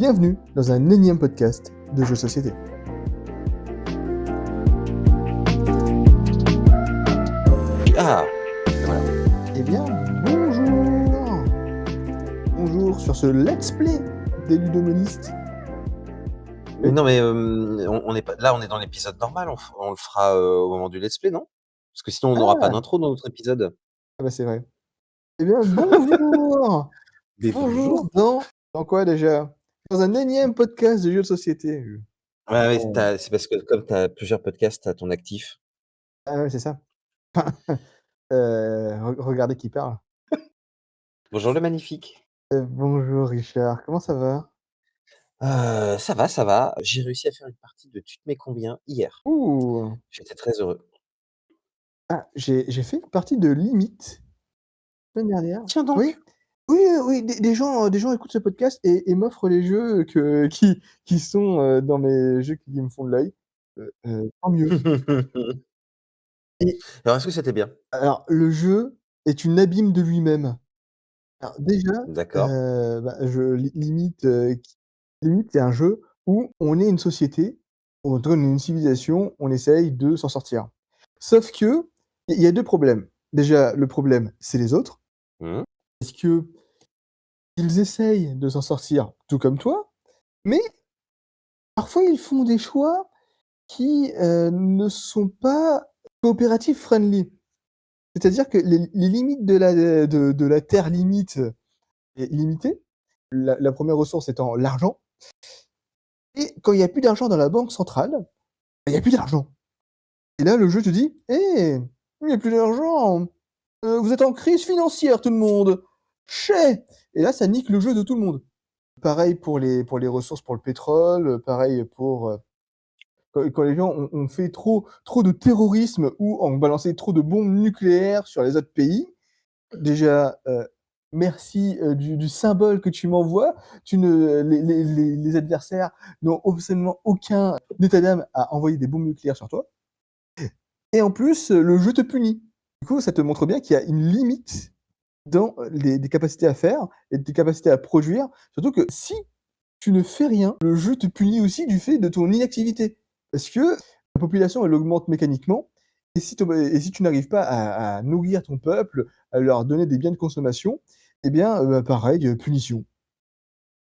Bienvenue dans un énième podcast de jeux de société. Ah, voilà. Eh bien, bonjour. Bonjour sur ce let's play des ludomonistes. Mais non, mais on est pas là, on est dans l'épisode normal. On le fera au moment du let's play, non? Parce que sinon, on n'aura pas Ah, d'intro dans notre épisode. ah bah c'est vrai. Eh bien, bonjour. Mais Bonjour bonjour. dans quoi déjà? Dans un énième podcast de jeux de société. Ouais, ouais, Oh. c'est parce que comme tu as plusieurs podcasts à ton actif. Ah ouais, c'est ça. Regardez qui parle. Bonjour le magnifique. Bonjour Richard, comment ça va? Ça va, ça va. J'ai réussi à faire une partie de tu te mets combien hier. Ouh. J'étais très heureux. Ah, j'ai fait une partie de Limite semaine dernière. Tiens Oui. donc! Oui, oui, des gens écoutent ce podcast et m'offrent les jeux qui sont, dans mes jeux qui me font de l'œil, tant mieux. Et Alors est-ce que c'était bien? alors le jeu est une abîme de lui-même. Alors déjà, D'accord. je limite, Limite, c'est un jeu où on est une société, on est une civilisation, on essaye de s'en sortir. Sauf que, il y a 2 problèmes. Déjà, le problème, c'est les autres, Mmh. parce qu'ils essayent de s'en sortir tout comme toi, mais parfois ils font des choix qui, ne sont pas coopérative friendly. C'est-à-dire que les limites de la terre limite est limitée. La 1re ressource étant l'argent et quand il y a plus d'argent dans la banque centrale, bah, il y a plus d'argent et là, le jeu te dit: «Eh, il y a plus d'argent, vous êtes en crise financière tout le monde, chais!» Et là, ça nique le jeu de tout le monde. Pareil pour les ressources, pour le pétrole, pareil pour, quand les gens ont fait trop de terrorisme ou ont balancé trop de bombes nucléaires sur les autres pays. Déjà, merci, du symbole que tu m'envoies. Tu ne les adversaires n'ont absolument aucun état d'âme à envoyer des bombes nucléaires sur toi et en plus, le jeu te punit. Du coup, ça te montre bien qu'il y a une limite dans, les capacités à faire et tes capacités à produire. Surtout que si tu ne fais rien, le jeu te punit aussi du fait de ton inactivité. Parce que la population, elle augmente mécaniquement et si tu n'arrives pas à nourrir ton peuple, à leur donner des biens de consommation, eh bien, pareil, punition.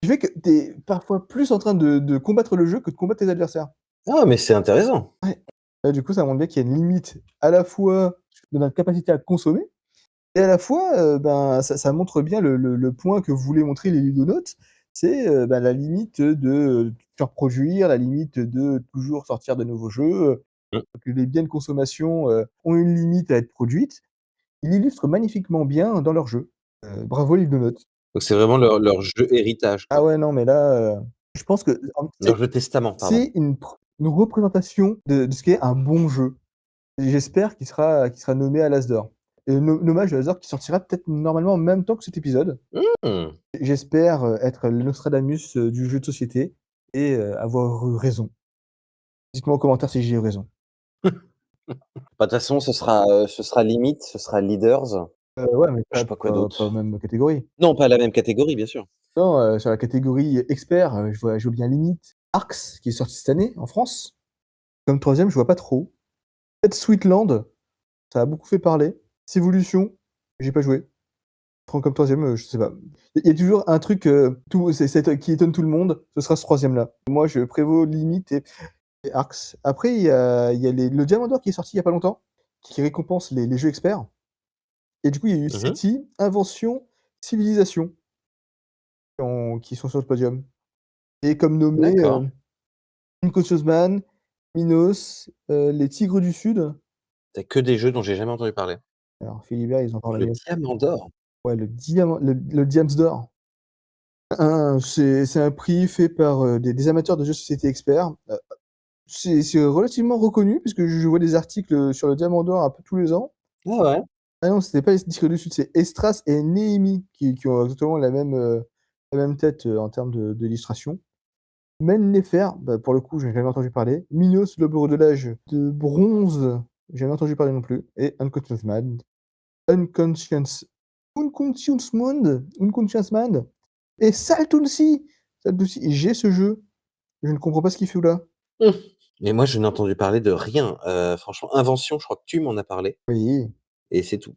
Ce qui fait que tu es parfois plus en train de combattre le jeu que de combattre tes adversaires. Ah, mais c'est intéressant. Ouais. Là, du coup, ça montre bien qu'il y a une limite à la fois de notre capacité à consommer et à la fois, ben, ça montre bien le point que voulaient montrer les ludonautes, c'est, bah, la limite de surproduire, la limite de toujours sortir de nouveaux jeux, Mmh. que les biens de consommation, ont une limite à être produite. Ils l'illustrent magnifiquement bien dans leur jeu. Bravo les ludonautes. Donc c'est vraiment leur jeu héritage, Ah quoi. ouais, non, mais là, je pense que en Leur jeu testament, pardon. c'est une représentation de ce qu'est un bon jeu. Et j'espère qu'il sera nommé à l'As d'or. Et l'hommage à l'As d'or qui sortira peut-être normalement en même temps que cet épisode. Mmh. J'espère, être le Nostradamus, du jeu de société et avoir eu raison. Dites-moi en commentaire si j'ai eu raison. Bah, de toute façon, ce sera limite, ce sera leaders, Ouais, mais je sais pas quoi pas d'autre. même catégorie. Non, pas la même catégorie, bien sûr. Non, sur la catégorie expert, je vois bien Limite. Arx qui est sorti cette année en France. Comme 3e, je vois pas trop. Peut-être Sweetland, ça a beaucoup fait parler. Civolution, j'ai pas joué. Prends comme 3e, je sais pas. Il y a toujours un truc, qui étonne tout le monde, ce sera ce 3e là. Moi, je prévaux Limite et Arx. Après, il y a le Diamant d'or qui est sorti il y a pas longtemps, qui récompense les jeux experts et du coup, il y a eu Mmh mh. City, Invention, Civilisation qui sont sur le podium et comme nommé, D'accord. Unconscious Man, Minos, les Tigres du Sud. C'est que des jeux dont j'ai jamais entendu parler. Alors Philibert, ils ont parlé Le mieux. diamant d'or? Ouais, le Diams d'or. C'est un prix fait par, des amateurs de jeux de société experts. C'est relativement reconnu puisque je vois des articles, sur le Diamant d'or un peu tous les ans. Ah ouais? Ah non, c'était pas les Tigres du Sud, c'est Estras et Néhémie qui ont exactement la même tête, en termes d'illustration. Men Nefer, bah, pour le coup, j'ai jamais entendu parler. Minos, l'aube de l'âge de bronze, j'ai jamais entendu parler non plus et Unconscious Man. Unconscious Unconscious Mind et Saltounsi! pas de souci. J'ai ce jeu, je ne comprends pas ce qu'il fout là. Mmh. Mais moi, je n'ai entendu parler de rien. Franchement, Invention, je crois que tu m'en as parlé Oui, et c'est tout.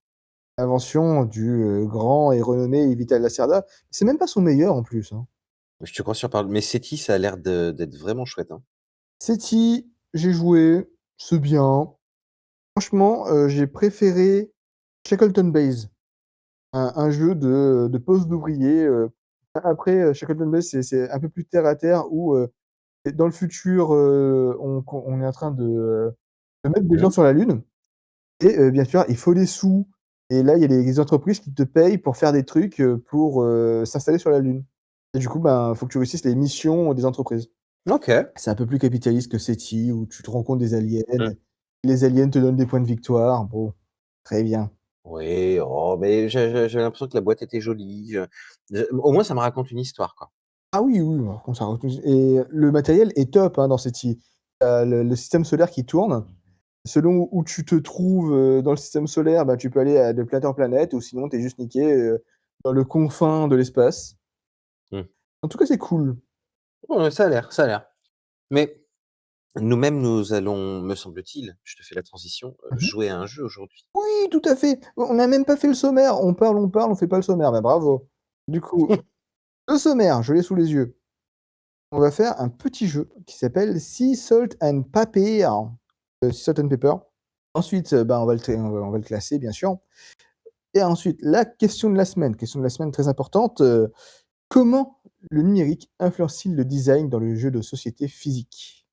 invention du, grand et renommé Vital Lacerda. C'est même pas son meilleur en plus, hein. Je te crois sur parole, mais SETI, ça a l'air d'être vraiment chouette, hein. SETI, j'ai joué, c'est bien. Franchement, j'ai préféré Shackleton Base, un jeu de poste d'ouvrier, après, Shackleton Base, c'est un peu plus terre à terre où, dans le futur, on est en train de mettre des gens Mmh. sur la lune et bien sûr, il faut des sous et là, il y a les entreprises qui te payent pour faire des trucs, pour, s'installer sur la lune et du coup, ben, faut que tu réussisses les missions des entreprises. OK. C'est un peu plus capitaliste que SETI où tu te rencontres des aliens, Mmh. les aliens te donnent des points de victoire. Bon, très bien. Oui, oh, mais j'avais l'impression que la boîte était jolie, au moins ça me raconte une histoire, quoi. Ah oui, oui, par contre ça raconte et le matériel est top, hein, dans SETI. Tu as le système solaire qui tourne. Selon où tu te trouves, dans le système solaire, bah, tu peux aller de planète en planète ou sinon tu es juste niqué, dans le confin de l'espace. Mmh. En tout cas, c'est cool. Ouais, ça a l'air, ça a l'air. Mais nous-mêmes, nous allons, me semble-t-il, je te fais la transition, Mmh. jouer à un jeu aujourd'hui. Oui, tout à fait. On n'a même pas fait le sommaire. On parle, on fait pas le sommaire. Bah, bravo. Du coup, le sommaire, je l'ai sous les yeux. On va faire un petit jeu qui s'appelle Sea Salt and Paper, Sea Salt and Pepper. Ensuite, bah, on va le classer bien sûr et ensuite la question de la semaine très importante, comment le numérique influence-t-il le design dans le jeu de société physique?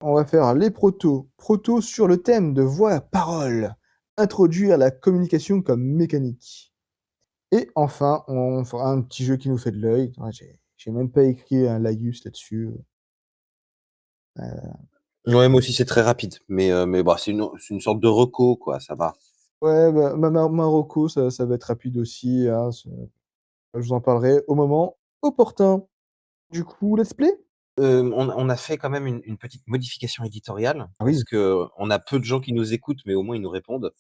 On va faire les protos. Protos sur le thème de voix à parole. Introduire la communication comme mécanique. Et enfin, on fera un petit jeu qui nous fait de l'œil. Ouais, j'ai même pas écrit un laïus là-dessus. Ouais, moi aussi, c'est très rapide, mais bah, c'est une sorte de reco, quoi, ça va. Ouais, bah, Marocco, ça va être rapide aussi, hein, je vous en parlerai au moment opportun. Du coup, let's play? On a fait quand même une petite modification éditoriale Ah parce oui. qu'on a peu de gens qui nous écoutent, mais au moins ils nous répondent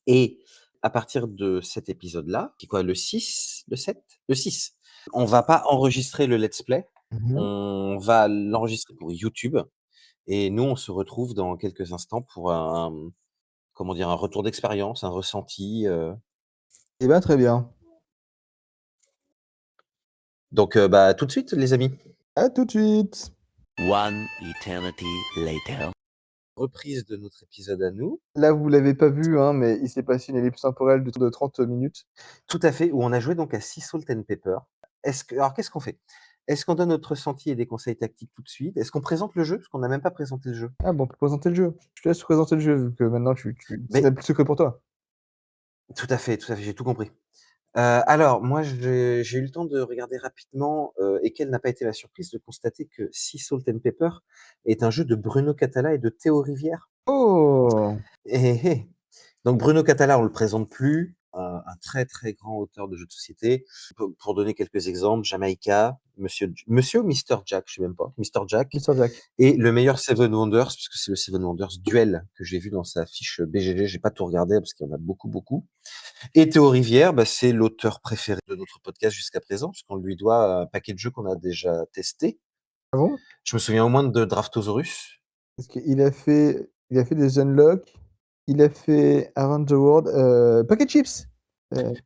et à partir de cet épisode-là, qui est quoi? Le 6, le 7? Le 6. On va pas enregistrer le let's play, Mmh. on va l'enregistrer pour YouTube et nous, on se retrouve dans quelques instants pour comment dire? Un retour d'expérience, un ressenti, Et ben, très bien. donc bah, à tout de suite les amis. À tout de suite. One eternity later. Reprise de notre épisode à nous. Là, vous l'avez pas vu, hein, mais il s'est passé une ellipse temporelle de 30 minutes. Tout à fait, où on a joué donc à Sea Salt and Pepper. Alors qu'est-ce qu'on fait? Est-ce qu'on donne notre ressenti et des conseils tactiques tout de suite? Est-ce qu'on présente le jeu? Parce qu'on n'a même pas présenté le jeu. Ah bon, on peut présenter le jeu. Je te laisse présenter le jeu vu que maintenant c'est Mais même plus secret pour toi. tout à fait, j'ai tout compris. Alors moi j'ai eu le temps de regarder rapidement, et quelle n'a pas été la surprise de constater que Sea Salt and Pepper est un jeu de Bruno Cathala et de Théo Rivière. Oh! Eh! Donc Bruno Catala, on le présente plus, un très, très grand auteur de jeux de société. Pour donner quelques exemples, Jamaïca, Monsieur ou Mister Jack, je sais même pas, Mister Jack Mister Jack. et le meilleur Seven Wonders, puisque c'est le Seven Wonders Duel que j'ai vu dans sa fiche BGG. J'ai pas tout regardé parce qu'il y en a beaucoup, beaucoup. Et Théo Rivière, bah, c'est l'auteur préféré de notre podcast jusqu'à présent, puisqu'on lui doit un paquet de jeux qu'on a déjà testés. Ah bon? Je me souviens au moins de Draftosaurus. Parce qu'il a fait des unlocks, il a fait Around the World, Pocket Chips!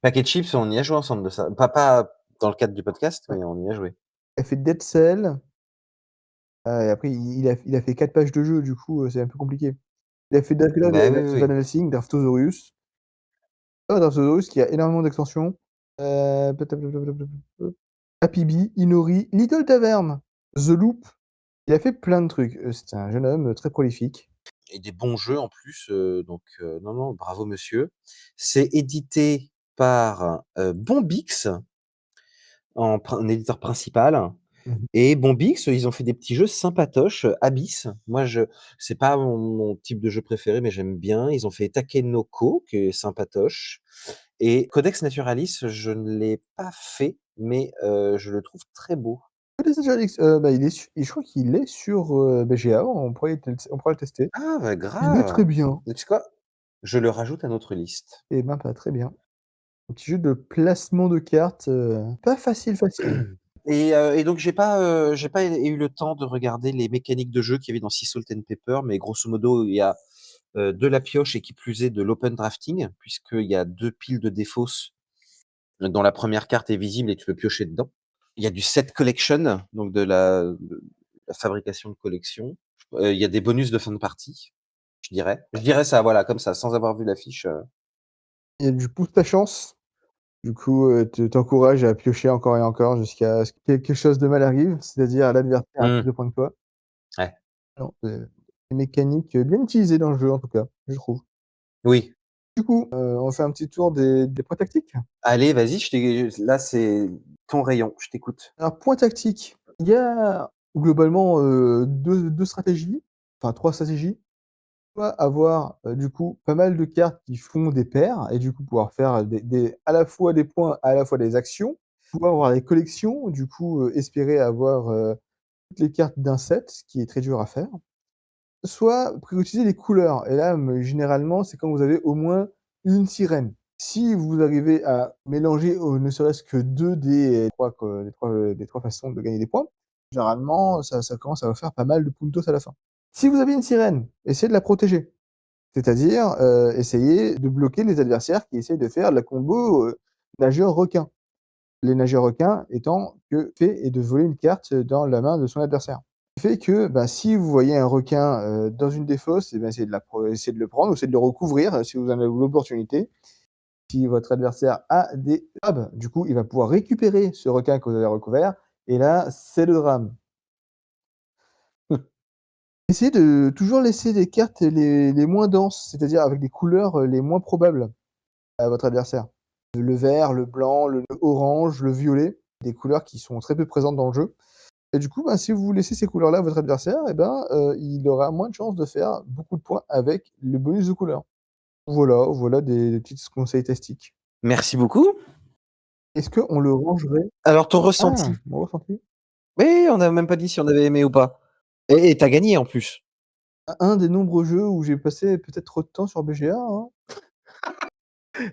Paquet de Chips, on y a joué ensemble de ça. Pas dans le cadre du podcast, Ouais, mais on y a joué. il a fait Dead Cell, et après il a fait 4 pages de jeu, du coup, c'est un peu compliqué. Il a fait Dracula Bah, oui, oui, versus Van oui. Helsing, Draftosaurus. Draftosaurus qui a énormément d'extensions. Happy Bee, Inori, Little Tavern, The Loop. Il a fait plein de trucs. C'est un jeune homme, très prolifique. Et des bons jeux en plus, donc non, non, bravo monsieur. C'est édité par, Bombix en éditeur principal Mmh. et Bombix, ils ont fait des petits jeux sympatoches, Abyss. Moi je c'est pas mon type de jeu préféré, mais j'aime bien. Ils ont fait Takenoko qui est sympatoche et Codex Naturalis, je ne l'ai pas fait, mais je le trouve très beau. Bah, il est su je crois qu'il est sur, BGA, on pourra le tester. Ah bah Il est très grave! bien. Tu sais quoi? Je le rajoute à notre liste. Et ben, pas très bien. Un petit jeu de placement de cartes, pas facile, facile. Et donc j'ai pas eu le temps de regarder les mécaniques de jeu qu'il y avait dans Sea Salt and Pepper, mais grosso modo, il y a, de la pioche et qui plus est de l'open drafting, puisqu'il y a 2 piles de défausse dont la première carte est visible et tu peux piocher dedans. Il y a du set collection, donc de la fabrication de collection. Il y a des bonus de fin de partie, je dirais. Je dirais ça, voilà, comme ça, sans avoir vu la fiche. Il y a du pouce ta chance. Du coup, t'encourage à piocher encore et encore jusqu'à ce que quelque chose de mal arrive, c'est-à-dire l'adversaire a plus Mmh, de points que toi. ouais. Non, des mécaniques, bien utilisées dans le jeu en tout cas, je trouve. Oui. Du coup, on fait un petit tour des points tactiques? Allez, vas-y, là, c'est ton rayon, je t'écoute. Alors point tactique, il y a globalement, 2 stratégies, enfin 3 stratégies. Soit avoir, du coup, pas mal de cartes qui font des paires et du coup pouvoir faire des à la fois des points, à la fois des actions. Pouvoir avoir des collections, du coup, espérer avoir, toutes les cartes d'un set, ce qui est très dur à faire. Soit prioriser les couleurs et là, généralement, c'est quand vous avez au moins une sirène. Si vous arrivez à mélanger, ne serait-ce que 2 des 3 façons de gagner des points, généralement, ça commence à vous faire pas mal de puntos à la fin. Si vous avez une sirène, essayez de la protéger. C'est-à-dire, essayer de bloquer les adversaires qui essayent de faire la combo, nageur-requin. Les nageurs-requins étant que fait est de voler une carte dans la main de son adversaire. Ce qui fait que, bah, si vous voyez un requin, dans une des fosses et ben, essayez de le prendre ou essayez de le recouvrir, si vous en avez l'opportunité. Si votre adversaire a des crabes, du coup, il va pouvoir récupérer ce requin que vous avez recouvert et là, c'est le drame. Essayez de toujours laisser des cartes les moins denses, c'est-à-dire avec des couleurs, les moins probables à votre adversaire. Le vert, le blanc, le orange, le violet, des couleurs qui sont très peu présentes dans le jeu et du coup, bah, si vous laissez ces couleurs-là à votre adversaire et ben, il aura moins de chances de faire beaucoup de points avec le bonus de couleur. Voilà des petits conseils tactiques. Merci beaucoup. Est-ce qu'on le rangerait Alors ton ah! ressenti? Mon ressenti? Oui, on n'a même pas dit si on avait aimé ou pas. Et tu as gagné en plus. Un des nombreux jeux où j'ai passé peut-être trop de temps sur BGA, hein.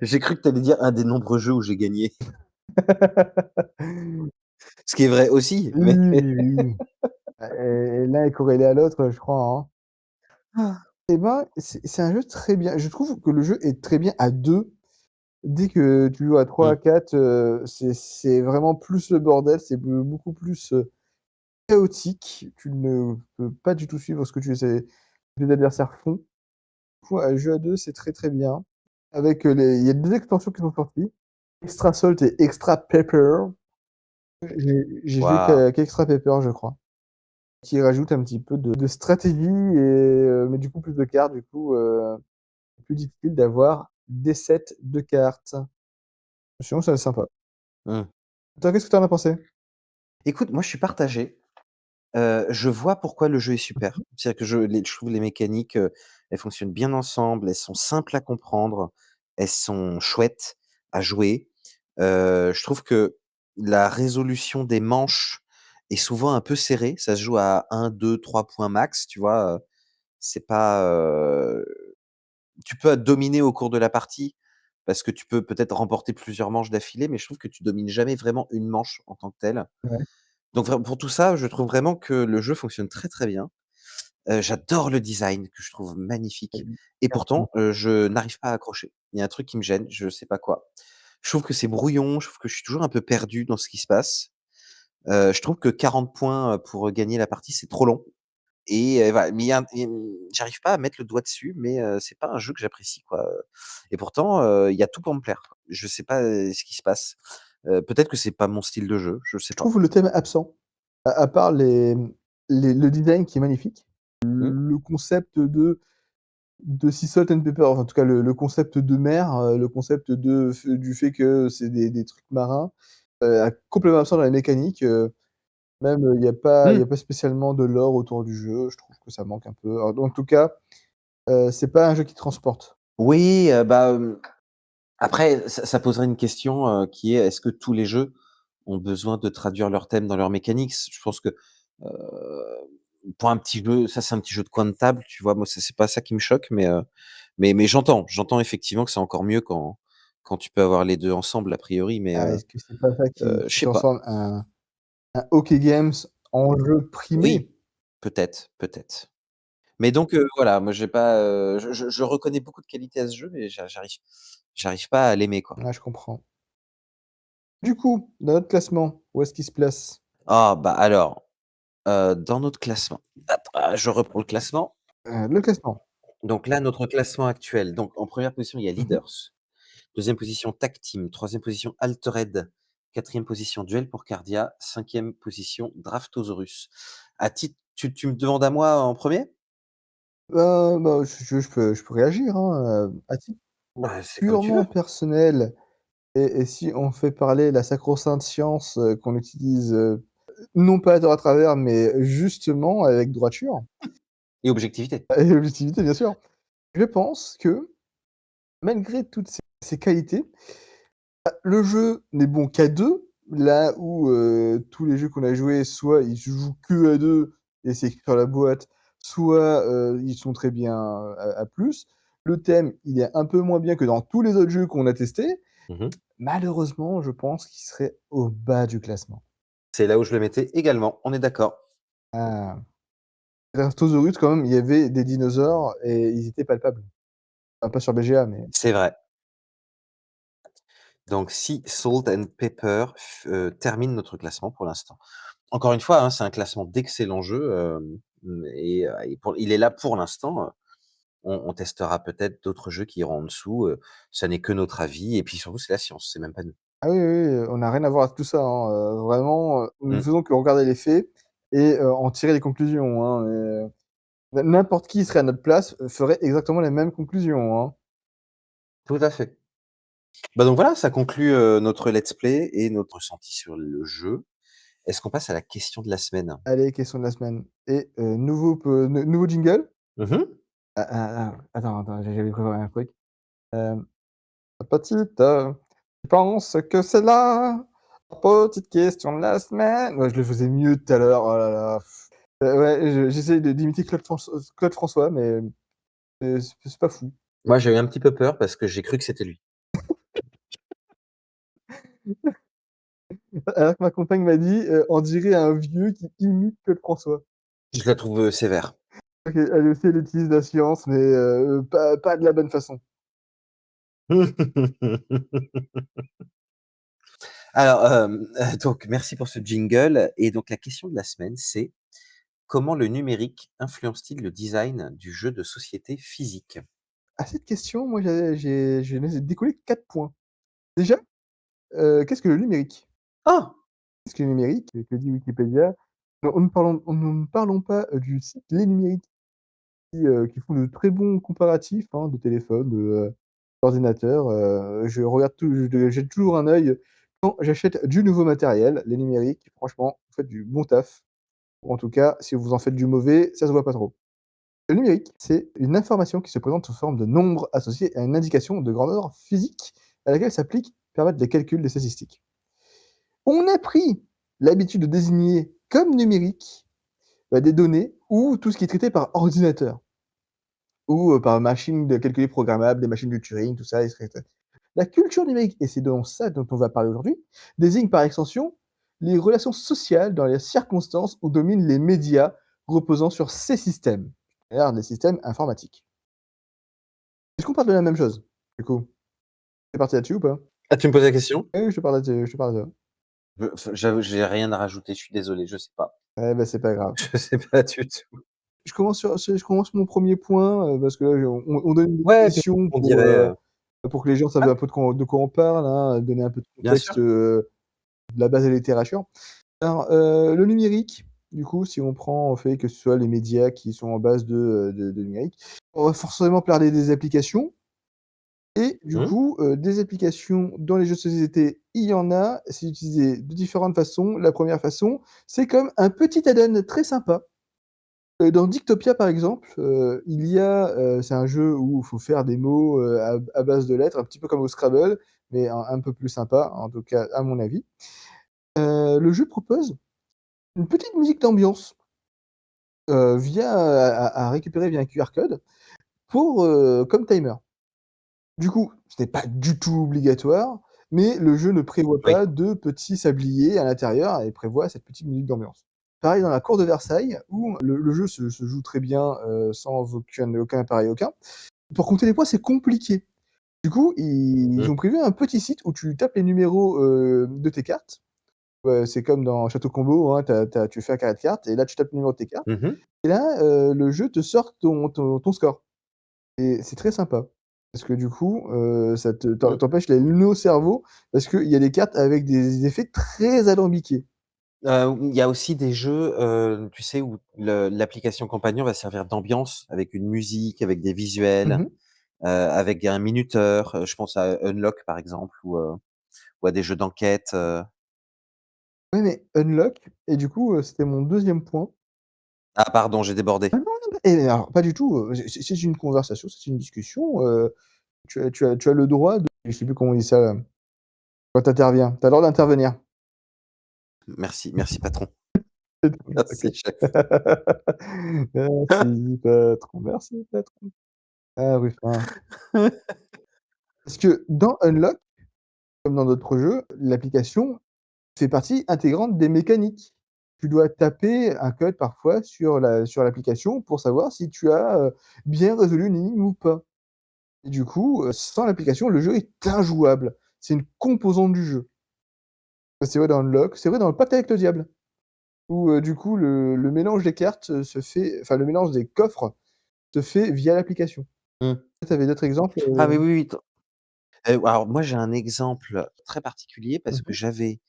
J'ai cru que tu allais dire un des nombreux jeux où j'ai gagné. Ce qui est vrai aussi, Oui, mais oui, oui. Et l'un est corrélé à l'autre, je crois, hein. Et ben, c'est un jeu très bien. Je trouve que le jeu est très bien à 2. Dès que tu joues à 3 à mmh, 4, c'est vraiment plus le bordel, c'est beaucoup plus, chaotique. Tu ne peux pas du tout suivre ce que tes adversaires font. Du coup, un jeu à 2, c'est très, très bien. Avec, il y a 2 extensions qui sont sorties, Extra Salt et Extra Pepper. J'ai joué waouh, qu'Extra Pepper, je crois, qui rajoute un petit peu de stratégie et mais du coup plus de cartes, du coup, plus difficile d'avoir des sets de cartes. Sinon, ça sympa. mmh. Toi, qu'est-ce que tu en as pensé? Écoute, moi je suis partagé. Je vois pourquoi le jeu est super. C'est-à-dire que je trouve les mécaniques, elles fonctionnent bien ensemble, elles sont simples à comprendre, elles sont chouettes à jouer. Je trouve que la résolution des manches est souvent un peu serrée. Ça se joue à 1, 2, 3 points max, tu vois? C'est pas, tu peux dominer au cours de la partie, parce que tu peux peut-être remporter plusieurs manches d'affilée, mais je trouve que tu domines jamais vraiment une manche en tant que telle. Ouais. Donc pour tout ça, je trouve vraiment que le jeu fonctionne très, très bien. J'adore le design que je trouve magnifique et pourtant, je n'arrive pas à accrocher. Il y a un truc qui me gêne, je sais pas quoi. Je trouve que c'est brouillon, je trouve que je suis toujours un peu perdu dans ce qui se passe. Je trouve que 40 points, pour gagner la partie, c'est trop long et voilà, mais j'arrive pas à mettre le doigt dessus, mais c'est pas un jeu que j'apprécie, quoi, et pourtant, il y a tout pour me plaire, quoi. Je sais pas, ce qui se passe. Peut-être que c'est pas mon style de jeu, je sais Je pas. trouve le thème absent, à part le design qui est magnifique, Mmh. le concept de Sea Salt and Pepper, enfin, en tout cas, le concept de mer, le concept du fait que c'est des trucs marins, complètement absent dans la mécanique, même, il y Mmh. a pas spécialement de lore autour du jeu. Je trouve que ça manque un peu. Alors en tout cas, c'est pas un jeu qui transporte. Oui, après ça poserait une question, qui est: est-ce que tous les jeux ont besoin de traduire leur thème dans leur mécanique? Je pense que, heu, pour un petit jeu, ça c'est un petit jeu de coin de table, tu vois? Moi, c'est pas ça qui me choque, mais j'entends effectivement que c'est encore mieux quand tu peux avoir les 2 ensemble a priori, mais Ah, est-ce que c'est pas ça qui je qui sais pas. transforme un un OK Games en jeu primé. Oui, peut-être, peut-être. Mais donc voilà, moi j'ai pas, je reconnais beaucoup de qualités à ce jeu, mais j'arrive pas à l'aimer, quoi. Ouais, je comprends. Du coup, dans notre classement, où est-ce qu'il se place? Ah bah alors, dans notre classement, je reprends le classement. Le classement. Donc là, notre classement actuel, donc en première position, il y a Mmh. Leaders, deuxième position Tag Team, troisième position Altered, quatrième position Duel pour Cardia, cinquième position Draftosaurus. À titre tu me demandes à moi en premier. Bah, je peux réagir, hein, à titre Bah, c'est comme tu veux. purement personnel et si on fait parler la sacro-sainte science, qu'on utilise, non pas à tort à travers, mais justement avec droiture Et objectivité. et objectivité, bien sûr. Je pense que malgré toutes ces qualités, le jeu n'est bon qu'à 2, là où, tous les jeux qu'on a joués, soit ils se jouent que à 2 et c'est écrit sur la boîte, soit, ils sont très bien, à plus. Le thème, il est un peu moins bien que dans tous les autres jeux qu'on a testés. Mmh. Malheureusement, je pense qu'il serait au bas du classement. C'est là où je le mettais également, on est d'accord. Ah, Tyrannosaurus quand même, il y avait des dinosaures et ils étaient palpables. Enfin, pas sur BGA, mais C'est vrai. Donc Sea Salt and Pepper termine notre classement pour l'instant. Encore une fois, hein, c'est un classement d'excellents jeux, et pour il est là pour l'instant, on testera peut-être d'autres jeux qui iront en dessous, ça n'est que notre avis et puis surtout c'est la science, c'est même pas nous. ah oui, oui, oui, on n'a rien à voir avec tout ça, hein, vraiment, nous ne Mmh, faisons que regarder les faits et en tirer les conclusions, hein, n'importe qui serait à notre place, ferait exactement les mêmes conclusions, hein. tout à fait. Bah, donc voilà, ça conclut, notre let's play et notre ressenti sur le jeu. Est-ce qu'on passe à la question de la semaine? Allez, question de la semaine et nouveau jingle. Mmh mh. Attends, j'avais préparé un truc. Hem, petite, tu penses que c'est la petite question de la semaine? Ouais, je le faisais mieux tout à l'heure, oh là là. Ouais, j'essaie d'imiter Claude François, mais c'est pas fou. Moi, j'ai eu un petit peu peur parce que j'ai cru que c'était lui. Alors que ma compagne m'a dit, «On dirait un vieux qui imite Claude François». Je la trouve, sévère. OK, elle aussi, elle utilise la science, mais pas de la bonne façon. Alors, donc merci pour ce jingle et donc la question de la semaine, c'est: comment le numérique influence-t-il le design du jeu de société physique? À cette question, moi, j'ai décollé 4 points. Déjà, qu'est-ce que le numérique? Ah! Qu'est-ce que le numérique? Que dit Wikipédia? Nous ne parlons pas, du site Les Numériques qui font de très bons comparatifs, hein, de téléphones, d'ordinateurs, je regarde je jette toujours un œil quand j'achète du nouveau matériel. Les Numériques, franchement, vous faites du bon taf. Ou en tout cas, si vous en faites du mauvais, ça se voit pas trop. Le numérique, c'est une information qui se présente sous forme de nombres associés à une indication de grandeur physique à laquelle s'appliquent permettent des calculs des statistiques. On a pris l'habitude de désigner comme numérique, des données ou tout ce qui est traité par ordinateur ou, par machine de calcul programmable, des machines de Turing, tout ça, et cetera. La culture numérique, et c'est donc ça dont on va parler aujourd'hui, désigne par extension les relations sociales dans les circonstances où dominent les médias reposant sur ces systèmes, c'est-à-dire les systèmes informatiques. Est-ce qu'on parle de la même chose, du coup? Tu es parti là-dessus ou pas? Ah, tu me poses la question? Oui, oui, je te parle de ça. J'avoue, j'ai rien à rajouter, je suis désolé, je sais pas. Eh bah, c'est pas grave. Je sais pas du tout. Je commence mon premier point, parce que là, on donne une Ouais, puis définition on dirait, pour que les gens savent ouais, un peu de quoi on parle, hein, donner un peu de bien sûr. contexte, de la base de la littérature. Alors, le numérique, du coup, si on prend, en fait, que ce soit les médias qui sont en base de numérique, on va forcément parler des applications et du Mmh. coup, des applications dans les jeux de société, il y en a, c'est utilisé de différentes façons. La première façon, c'est comme un petit add-on très sympa. Dans Dictopia, par exemple, il y a, c'est un jeu où il faut faire des mots, à base de lettres, un petit peu comme au Scrabble, mais un peu plus sympa, en tout cas à mon avis. Le jeu propose une petite musique d'ambiance, via à récupérer via un QR code pour, comme timer. Du coup, ce n'est pas du tout obligatoire, mais le jeu ne prévoit Oui. pas de petits sabliers à l'intérieur et prévoit cette petite musique d'ambiance. Pareil dans la cour de Versailles où le jeu se joue très bien, sans aucun appareil aucun. Pour compter les points, c'est compliqué. Du coup, ils Mmh. ont prévu un petit site où tu tapes les numéros, de tes cartes. C'est comme dans Château Combo, hein, tu fais un carré de cartes et là tu tapes le numéro de tes cartes Mmh mh. et là, le jeu te sort ton score et c'est très sympa. Parce que du coup, ça Mmh. t'empêche d'aller nœud au cerveau parce qu'il y a des cartes avec des effets très alambiqués. Il y a aussi des jeux, tu sais, où l'application compagnon va servir d'ambiance avec une musique, avec des Mmh visuels, mh. avec un minuteur, je pense à Unlock par exemple ou à des jeux d'enquête, Ouais, mais Unlock et du coup, c'était mon deuxième point. Ah pardon, j'ai débordé. Ah non, non, non et alors pas du tout, c'est une conversation, c'est une discussion, tu as le droit de je sais plus comment on dit ça, quand tu interviens. Tu as le droit d'intervenir. Merci, merci patron. OK. Merci chef. Merci patron, merci patron. Ah Ruffin. Parce que dans Unlock, comme dans d'autres jeux, l'application fait partie intégrante des mécaniques. Tu dois taper un code parfois sur l'application pour savoir si tu as, bien résolu une énigme ou pas. Et du coup, sans l'application, le jeu est injouable. C'est une composante du jeu. C'est vrai dans Unlock, c'est vrai dans le Pacte avec le diable, où, du coup le mélange des cartes, se fait enfin le mélange des coffres se fait via l'application. Mmh. Tu avais d'autres exemples, Ah oui, oui, oui, alors moi j'ai un exemple très particulier Mmh parce que mh. j'avais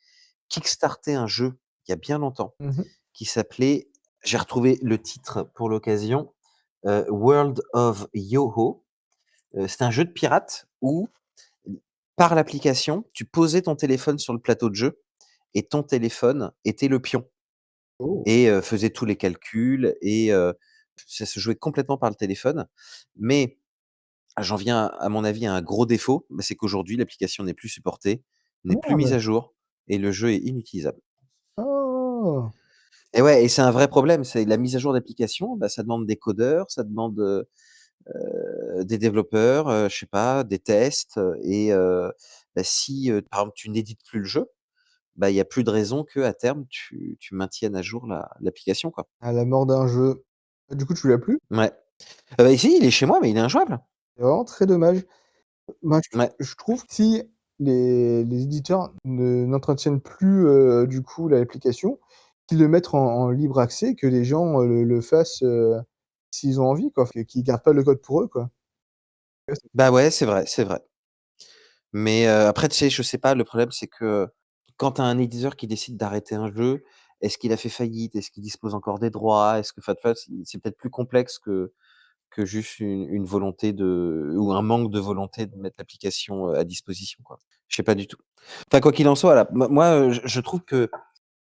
kickstarté un jeu il y a bien longtemps Mmh. qui s'appelait j'ai retrouvé le titre pour l'occasion, World of Yoho. C'était un jeu de pirates où, par l'application, tu posais ton téléphone sur le plateau de jeu et ton téléphone était le pion Oh! et faisait tous les calculs et ça se jouait complètement par le téléphone. Mais j'en viens à mon avis à un gros défaut, bah, c'est qu'aujourd'hui l'application n'est plus supportée, Ah n'est plus mise merde! à jour et le jeu est inutilisable. Oh! Et ouais et c'est un vrai problème, c'est la mise à jour d'application, bah, ça demande des codeurs, ça demande, des développeurs, je sais pas, des tests, et bah, si, par exemple, tu n'édites plus le jeu, bah, il y a plus de raison qu'à terme tu maintiennes à jour l'application, quoi. À la mort d'un jeu. Du coup, tu l'as plus? Ouais. Bah, ici, il est chez moi, mais il est injouable. C'est vraiment très dommage. Moi, Ouais. je trouve que si les éditeurs n'entretiennent plus, du coup, l'application, qu'ils le mettent en libre accès, que les gens, le fassent, s'ils ont envie, quoi, qu'ils gardent pas le code pour eux, quoi. Ouais, c'est Bah, ouais, c'est vrai, c'est vrai. Mais après, tu sais, je sais pas, le problème, c'est que quand tu as un éditeur qui décide d'arrêter un jeu, est-ce qu'il a fait faillite? Est-ce qu'il dispose encore des droits? Est-ce que enfin, tu vois, c'est peut-être plus complexe que juste une volonté de ou un manque de volonté de mettre l'application, à disposition, quoi. Je sais pas du tout. Enfin, quoi qu'il en soit, là, moi, je trouve que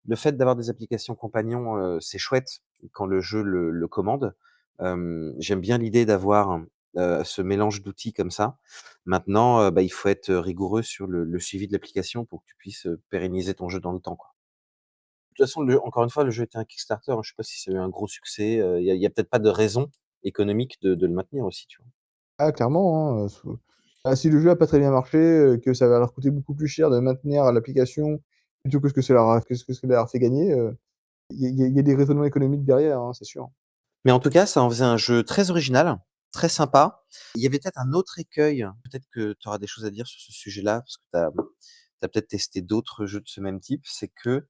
le fait d'avoir des applications compagnons, c'est chouette quand le jeu le commande. J'aime bien l'idée d'avoir, ce mélange d'outils comme ça. Maintenant, bah, il faut être rigoureux sur le suivi de l'application pour que tu puisses, pérenniser ton jeu dans le temps, quoi. De toute façon, encore une fois, le jeu était un Kickstarter, hein, je sais pas si ça a eu un gros succès, il y a peut-être pas de raison économique de le maintenir aussi, tu vois? ah clairement, hein, si le jeu a pas très bien marché, que ça va leur coûter beaucoup plus cher de maintenir l'application plutôt que ce que ça leur a que ce que ça leur a fait gagner, il y a des raisonnements économiques derrière, hein, c'est sûr. Mais en tout cas, ça en faisait un jeu très original, très sympa. Il y avait peut-être un autre écueil, peut-être que tu auras des choses à dire sur ce sujet-là, parce que tu as peut-être testé d'autres jeux de ce même type, c'est que,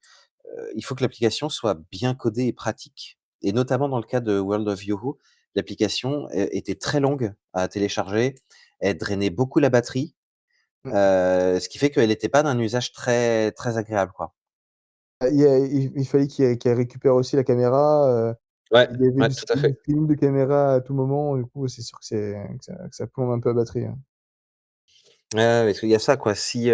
il faut que l'application soit bien codée et pratique et notamment dans le cas de World of Yoho, l'application était très longue à télécharger, elle drainait beaucoup la batterie, Mmh. ce qui fait qu'elle était pas d'un usage très très agréable, quoi. Il fallait qu'elle récupère aussi la caméra, Ouais, il y avait ouais, tout à du fait. streaming de caméra à tout moment, du coup, c'est sûr que ça plombe un peu la batterie, hein. Ouais, ouais, parce qu'il y a ça quoi, si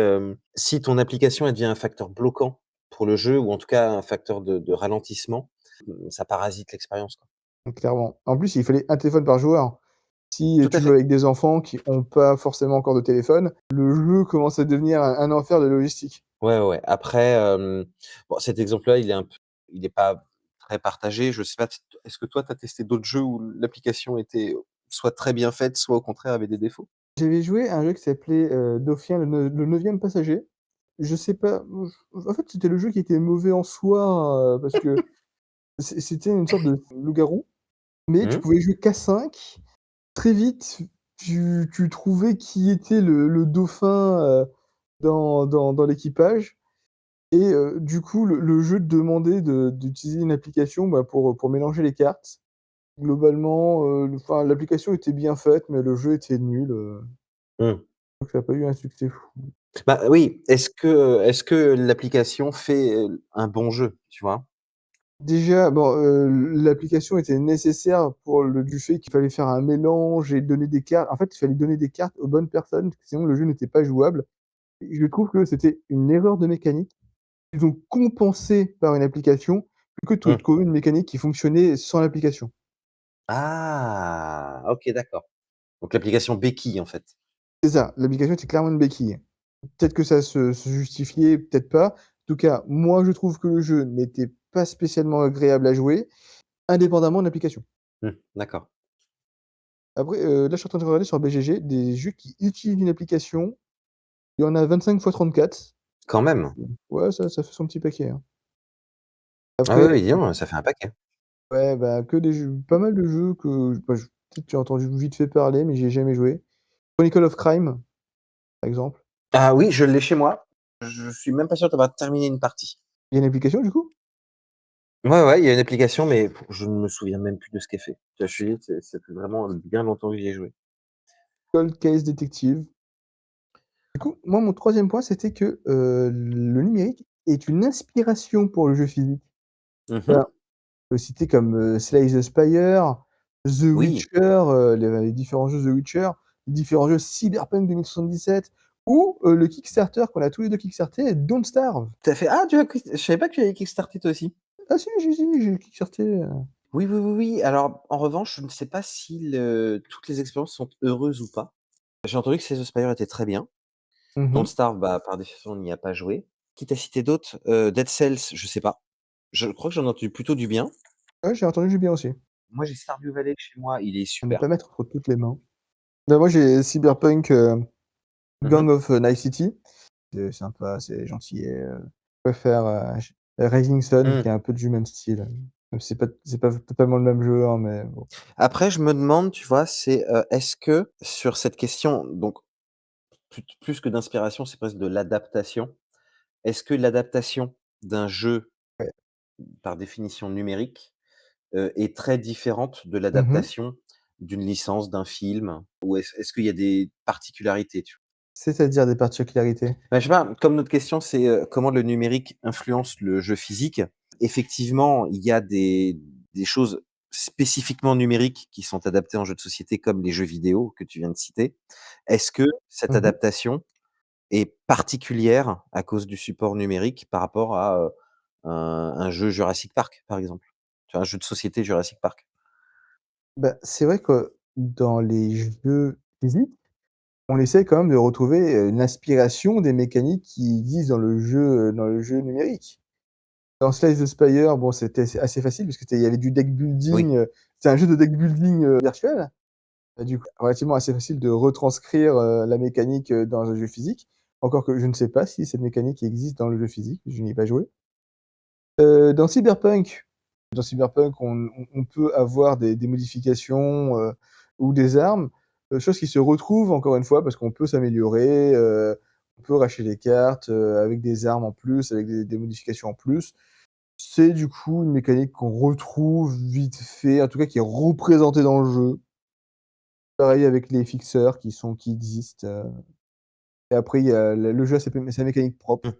ton application elle devient un facteur bloquant pour le jeu ou en tout cas un facteur de ralentissement, ça parasite l'expérience, quoi. Donc clairement. En plus, il fallait un téléphone par joueur. Si, Tout tu à joues fait. avec des enfants qui ont pas forcément encore de téléphone, le jeu commence à devenir un enfer de logistique. Ouais, ouais, ouais. Après, bon cet exemple-là, il est pas très partagé. Je sais pas, est-ce que toi tu as testé d'autres jeux où l'application était soit très bien faite, soit au contraire avait des défauts? J'avais joué à un jeu qui s'appelait, Dauphin, le 9e passager. Je sais pas, en fait, c'était le jeu qui était mauvais en soi, parce que c'était une sorte de loup-garou, mais tu Mmh. pouvais jouer qu'à 5. Très vite, tu trouvais qui était le dauphin, dans l'équipage et du coup, le jeu te demandait d'utiliser une application, bah, pour mélanger les cartes. Globalement, enfin, l'application était bien faite, mais le jeu était nul, Mmh. donc ça a pas eu un succès fou. Bah, oui, est-ce que l'application fait, un bon jeu, tu vois? Déjà, bon, l'application était nécessaire pour le du fait qu'il fallait faire un mélange et donner des cartes. En fait, il fallait donner des cartes aux bonnes personnes, parce que sinon le jeu n'était pas jouable. Et je trouve que c'était une erreur de mécanique. Ils ont compensé par une application, plutôt que de Mmh. trouver une mécanique qui fonctionnait sans l'application. Ah! OK, d'accord. Donc l'application béquille, en fait. C'est ça, l'application était clairement une béquille. Peut-être que ça se justifiait, peut-être pas. En tout cas, moi, je trouve que le jeu n'était pas spécialement agréable à jouer, indépendamment de l'application. D'accord. Après, là, je suis en train de regarder sur BGG des jeux qui utilisent une application. Il y en a 25 fois 34. Quand même. Ouais, ça fait son petit paquet, hein. Ah oui, Après, oui, dis donc, ça fait un paquet. ouais, bah, que des jeux pas mal de jeux que, bah, peut-être tu as entendu vite fait parler, mais j'y ai jamais joué. Chronicle of Crime, par exemple. Ah oui, je l'ai chez moi. Je suis même pas sûr d'avoir terminé une partie. Il y a une application, du coup? Ouais, ouais, il y a une application, mais je ne me souviens même plus de ce qu'elle fait. Tu vois, je suis ça fait vraiment bien longtemps que j'y ai joué. Cold Case Detective. Du coup, moi, mon troisième point, c'était que, le numérique est une inspiration pour le jeu physique. Mmh mh. Alors, on peut citer comme, Slay the Spire, The Oui, Witcher, les différents jeux The Witcher, les différents jeux Cyberpunk 2077 ou, le Kickstarter qu'on a tous les 2 kickstarté, Don't Starve. tu as fait ah, tu as je savais pas que tu avais kickstarté toi aussi. Ah si, j'ai kickstarté, Oui, oui, oui, oui. Alors, en revanche, je ne sais pas si toutes les expériences sont heureuses ou pas. J'ai entendu que Slay the Spire était très bien. mmh Don't mh. Starve, bah, par définition, on n'y a pas joué. Quitte à citer d'autres, Dead Cells, je sais pas. Je crois que j'en ai entendu plutôt du bien. Ouais, j'ai entendu du bien aussi. Moi, j'ai Stardew Valley chez moi, il est À ne super. pas mettre entre toutes les mains. Bah, moi, j'ai Cyberpunk, Mmh mh. Gang of Night City. C'est sympa, c'est gentillet, je préfère, Rising Sun qui Mmh. est un peu du même style, même si c'est pas totalement le même jeu, hein, mais bon. Après, je me demande, tu vois, c'est, est-ce que sur cette question, donc plus que d'inspiration, c'est presque de l'adaptation. Est-ce que l'adaptation d'un jeu, Ouais. par définition numérique, est très différente de Mmh mh. l'adaptation d'une licence, d'un film? Ou est-ce qu'il y a des particularités, tu vois? C'est-à-dire des particularités? Bah, je sais pas, comme notre question, c'est, comment le numérique influence le jeu physique. Effectivement, il y a des choses spécifiquement numériques qui sont adaptées en jeu de société, comme les jeux vidéo que tu viens de citer. Est-ce que cette Mmh mh. adaptation est particulière à cause du support numérique par rapport à, un jeu Jurassic Park, par exemple? Tu vois, un jeu de société Jurassic Park. Bah, c'est vrai que dans les jeux physiques, on essaie quand même de retrouver, l'inspiration des mécaniques qui existent dans le jeu numérique. Dans Slay the Spire, bon, c'est assez facile parce que il y avait du deck Oui, building, c'est un jeu de deck building, virtuel. Bah, du coup, relativement assez facile de retranscrire, la mécanique, dans un jeu physique. Encore que je ne sais pas si cette mécanique existe dans le jeu physique, je n'y ai pas joué. Dans Cyberpunk, on peut avoir des modifications, ou des armes, choses qui se retrouvent encore une fois parce qu'on peut s'améliorer, on peut racheter des cartes, avec des armes en plus, avec des modifications en plus. C'est du coup une mécanique qu'on retrouve vite fait, en tout cas qui est représentée dans le jeu. Pareil avec les fixeurs qui existent, et après il y a le jeu a sa mécanique mmh, propre.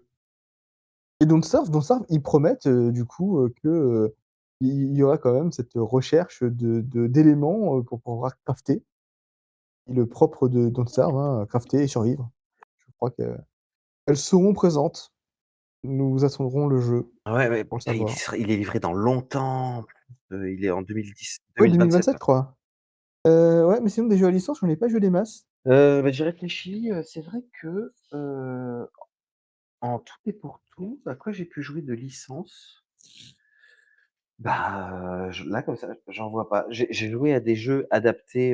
Et Don't Starve, ils promettent, du coup, que, il y aura quand même cette recherche d'éléments, pour pouvoir crafter. Et le propre de Don't Starve, hein, crafter et survivre. Je crois qu'elles seront présentes. Nous attendrons le jeu ouais, ouais, pour le putain, savoir. il est livré dans longtemps, il est en 2010 Ouais, 2027 2027, là. je crois. Ouais, mais sinon des jeux à licence, j'en ai pas joué des masses. Bah, j'y réfléchis, c'est vrai que, en tout et pour tout, à quoi j'ai pu jouer de licence? Bah, je là, comme ça, j'en vois pas. J'ai joué à des jeux adaptés,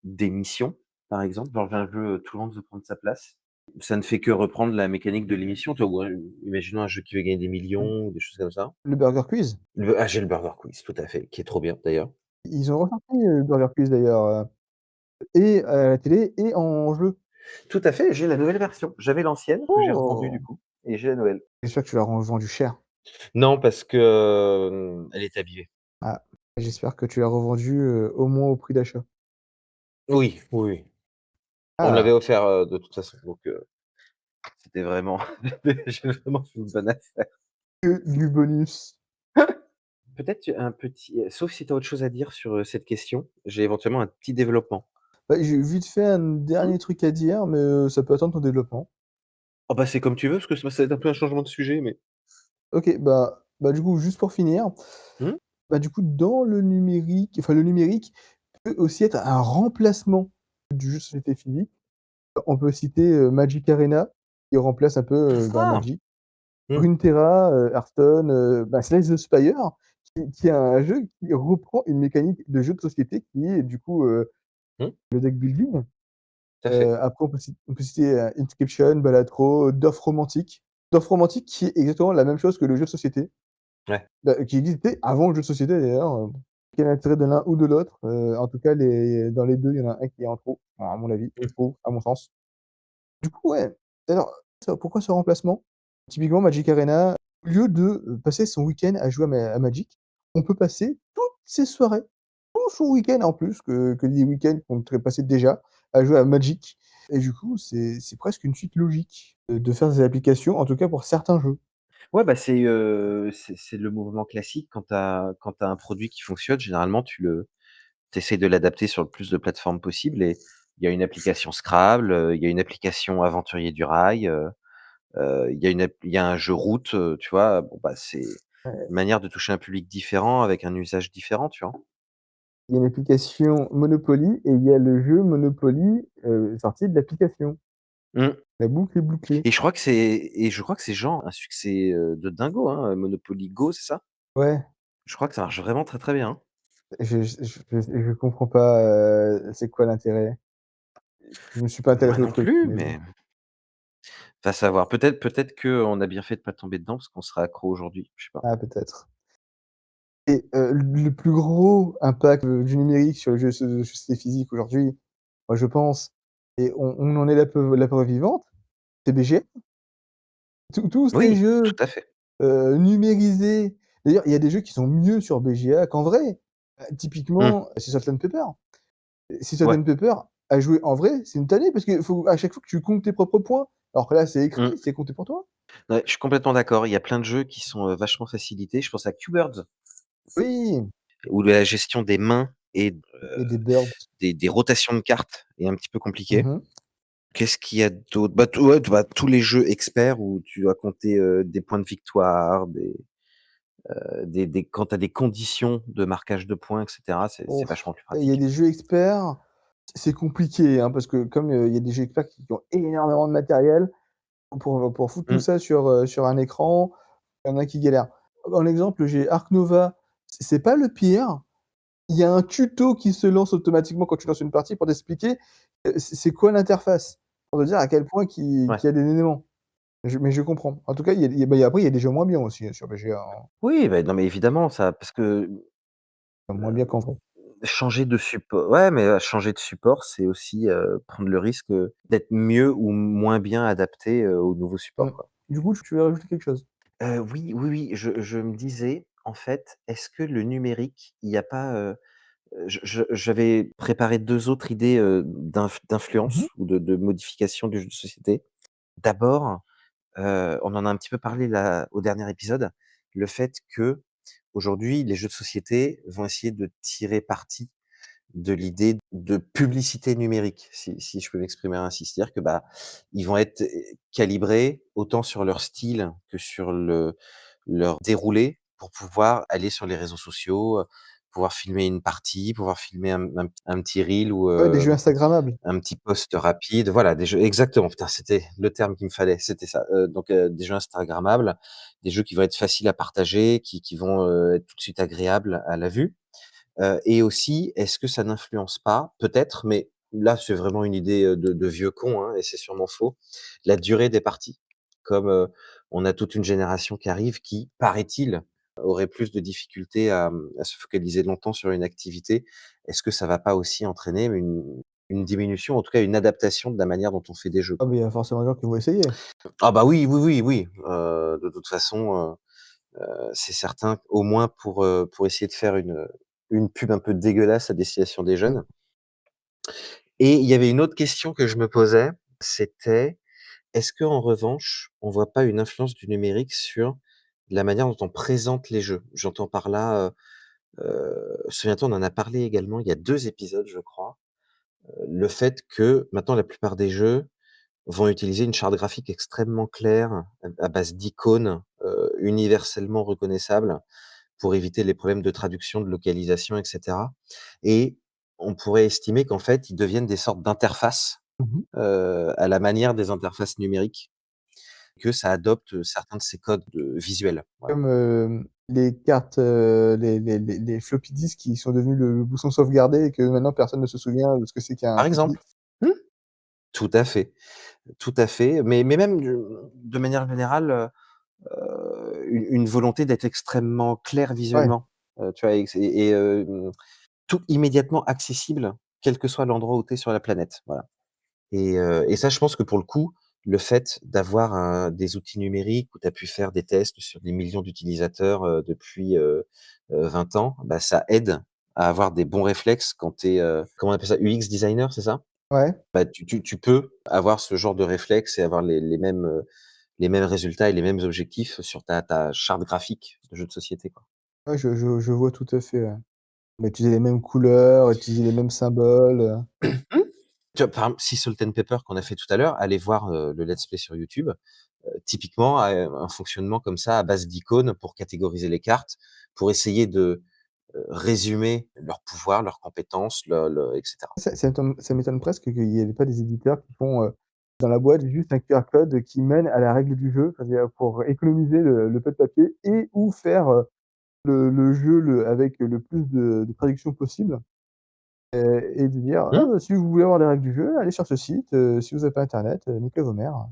des missions, par exemple, dans un jeu, tout le monde veut prendre sa place. Ça ne fait que reprendre la mécanique de l'émission, tu vois? Ou imaginons un jeu qui veut gagner des millions ou des choses comme ça. Le Burger Quiz, J'ai le Burger Quiz, tout à fait, qui est trop bien d'ailleurs. ils ont ressorti, le Burger Quiz d'ailleurs, et à la télé et en jeu. Tout à fait, j'ai la nouvelle version. J'avais l'ancienne que j'ai revendue du Oh! coup et j'ai la nouvelle. J'espère que tu l'as revendu cher. Non, parce que, elle est abîmée. Ah, j'espère que tu l'as revendu, au moins au prix d'achat. Oui, oui, oui. On me l'avait Ah, offert, de toute façon, donc c'était vraiment j'ai vraiment fait une bonne affaire. que du bonus. Peut-être un petit, sauf si tu as autre chose à dire sur, cette question, j'ai éventuellement un petit développement. Bah, j'ai vite fait un Mmh? dernier truc à dire, mais ça peut attendre ton développement. Oh bah, c'est comme tu veux, parce que ça va être un peu un changement de sujet, mais OK, du coup, juste pour finir, mmh? du coup, dans le numérique, enfin, le numérique peut aussi être un remplacement du jeu de société physique. On peut citer, Magic Arena qui remplace un peu, Ah! Magic. Mmh, Runeterra, Hearthstone, Slay the Spire qui est un jeu qui reprend une mécanique de jeu de société qui est du coup, mmh, le deck building. tout à fait. Après on peut citer, Inscription, Balatro, Dorf Romantique. Dorf Romantique qui est exactement la même chose que le jeu de société, Ouais. qui existait avant le jeu de société d'ailleurs, quel est l'intérêt de l'un ou de l'autre? En tout cas dans les 2 il y en a un qui est en trop, enfin à mon avis, Mmh. trop à mon sens. Du coup, ouais, alors pourquoi ce remplacement? Typiquement Magic Arena, au lieu de, passer son week-end à jouer à Magic, on peut passer toutes ses soirées, tout son week-end en plus que des week-ends qu'on devrait passer déjà à jouer à Magic et du coup, c'est presque une suite logique, de faire des applications, en tout cas pour certains jeux. Ouais, bah, c'est le mouvement classique quand tu as un produit qui fonctionne, généralement tu essaies de l'adapter sur le plus de plateformes possible et il y a une application Scrabble, il y a une application Aventurier du Rail, il y a un jeu route, tu vois? Bon, bah, c'est Ouais, une manière de toucher un public différent avec un usage différent, tu vois? il y a une application Monopoly et il y a le jeu Monopoly, sorti de l'application. Mmh. La boucle est bouclée. Je crois que c'est genre un succès, de dingo, hein, Monopoly Go, c'est ça? Ouais, Je crois que ça marche vraiment très, très bien, hein. je comprends pas, c'est quoi l'intérêt? Je me suis pas Moi intéressé au non truc, plus, mais bon. mais va savoir. Peut-être qu'on a bien fait de pas tomber dedans parce qu'on serait accro aujourd'hui, je sais pas. Ah peut-être. Et le plus gros impact, du numérique sur le jeu de société physique aujourd'hui, moi je pense et on en est la preuve vivante, c'est BGA. Tous ces Oui, tout jeux, à fait. numérisés d'ailleurs, il y a des jeux qui sont mieux sur BGA qu'en vrai. Mmh, Typiquement, c'est Salt and Pepper. Salt ouais, and Pepper, à jouer en vrai, c'est une tannée parce qu'il faut à chaque fois que tu comptes tes propres points, alors que là, c'est mmh. écrit, c'est compté pour toi. Ouais, je suis complètement d'accord. Il y a plein de jeux qui sont, vachement facilités. Je pense à Q-Birds, Oui, où la gestion des mains et et des birds. des rotations de cartes est un petit peu Mmh compliquée. mh. Qu'est-ce qu'il y a d'autre? Bah, tout ouais, bah, tous les jeux experts où tu dois compter, des points de victoire, des quand tu as des conditions de marquage de points et cetera, c'est Ouf, vachement plus il y a pratique. des jeux experts, c'est compliqué, hein, parce que comme, il y a des jeux experts qui ont énormément de matériel, pour foutre tout Mmh, ça sur un écran, il y en a qui galèrent. En exemple, j'ai Ark Nova, c'est pas le pire. Il y a un tuto qui se lance automatiquement quand tu lances une partie pour t'expliquer, c'est quoi l'interface, pour te dire à quel point ouais. qu'il y a des éléments. Mais je comprends. En tout cas, après il y a des jeux moins bien aussi, sur BGA, hein. Oui, bah, non, mais évidemment ça parce que, Enfin, moins bien qu'en vrai. changer de support ouais, mais, changer de support, c'est aussi, prendre le risque, d'être mieux ou moins bien adapté, au nouveau support, Mmh. quoi. Du coup, tu veux rajouter quelque chose? Oui, oui, oui, je me disais, en fait, est-ce que le numérique, il y a pas, j'avais préparé 2 autres idées, Mmh mh. d'influence ou de modification du jeu de société. D'abord, on en a un petit peu parlé là, au dernier épisode, le fait qu'aujourd'hui, les jeux de société vont essayer de tirer parti de l'idée de publicité numérique, si je peux m'exprimer ainsi. C'est-à-dire que, bah, ils vont être, calibrés autant sur leur style que sur leur déroulé pour pouvoir aller sur les réseaux sociaux, pouvoir filmer une partie, pouvoir filmer un petit reel ou, Ouais, des jeux instagrammables. un petit post rapide. Voilà, des jeux exactement, putain, c'était le terme qu'il me fallait, c'était ça. Donc, des jeux instagrammables, des jeux qui vont être faciles à partager, qui vont, être tout de suite agréables à la vue. Et aussi, est-ce que ça n'influence pas, peut-être, mais là, c'est vraiment une idée, de vieux con, hein, et c'est sûrement faux. La durée des parties, comme, on a toute une génération qui arrive qui, paraît-il, aurait plus de difficultés à se focaliser longtemps sur une activité. Est-ce que ça va pas aussi entraîner une diminution, en tout cas une adaptation de la manière dont on fait des jeux, Ah quoi? mais il y a forcément des gens qui vont essayer. Ah bah, oui, oui, oui, oui, de toute façon, c'est certain, au moins pour essayer de faire une pub un peu dégueulasse à destination des Mmh. jeunes. Et il y avait une autre question que je me posais, c'était: est-ce qu'en revanche, on voit pas une influence du numérique sur la manière dont on présente les jeux? J'entends par là, souviens-toi, on en a parlé également il y a 2 épisodes, je crois, le fait que maintenant la plupart des jeux vont utiliser une charte graphique extrêmement claire, à base d'icônes, universellement reconnaissables, pour éviter les problèmes de traduction, de localisation, et cetera, et on pourrait estimer qu'en fait, ils deviennent des sortes d'interfaces, Mmh. à la manière des interfaces numériques, que ça adopte, certains de ces codes, visuels. Voilà. Comme, les cartes, les floppy disks qui sont devenus le bouton sauvegarder et que maintenant personne ne se souvient de ce que c'est qu'un Par floppy exemple. disk. Mmh. Tout à fait, mais même de manière générale, une volonté d'être extrêmement clair Ouais. visuellement, tu vois? Tout immédiatement accessible, quel que soit l'endroit où tu es sur la planète, voilà. Et ça, je pense que pour le coup, le fait d'avoir des outils numériques où tu as pu faire des tests sur des millions d'utilisateurs, depuis, 20 ans, bah, ça aide à avoir des bons réflexes quand tu es, comment on appelle ça? UX designer, c'est ça? Ouais. Bah, tu peux avoir ce genre de réflexe et avoir les mêmes résultats et les mêmes objectifs sur ta charte graphique de jeu de société, quoi. Ouais, je vois tout à fait, ouais. On va utiliser les mêmes couleurs, utiliser les mêmes symboles, Mmh. Tu vois, par exemple, si Salt and Pepper qu'on a fait tout à l'heure, allez voir, le let's play sur YouTube. Typiquement, un fonctionnement comme ça à base d'icônes pour catégoriser les cartes, pour essayer de, résumer leurs pouvoirs, leurs compétences, le et cetera. Ça m'étonne presque qu'il y ait pas des éditeurs qui font, dans la boîte juste un QR code qui mène à la règle du jeu, c'est-à-dire pour économiser le peu de papier et ou faire, le jeu avec le plus de traductions possible, et de dire: «Ah Mmh. bah, si vous voulez avoir les règles du jeu, allez sur ce site, si vous avez pas internet, niquez vos mères».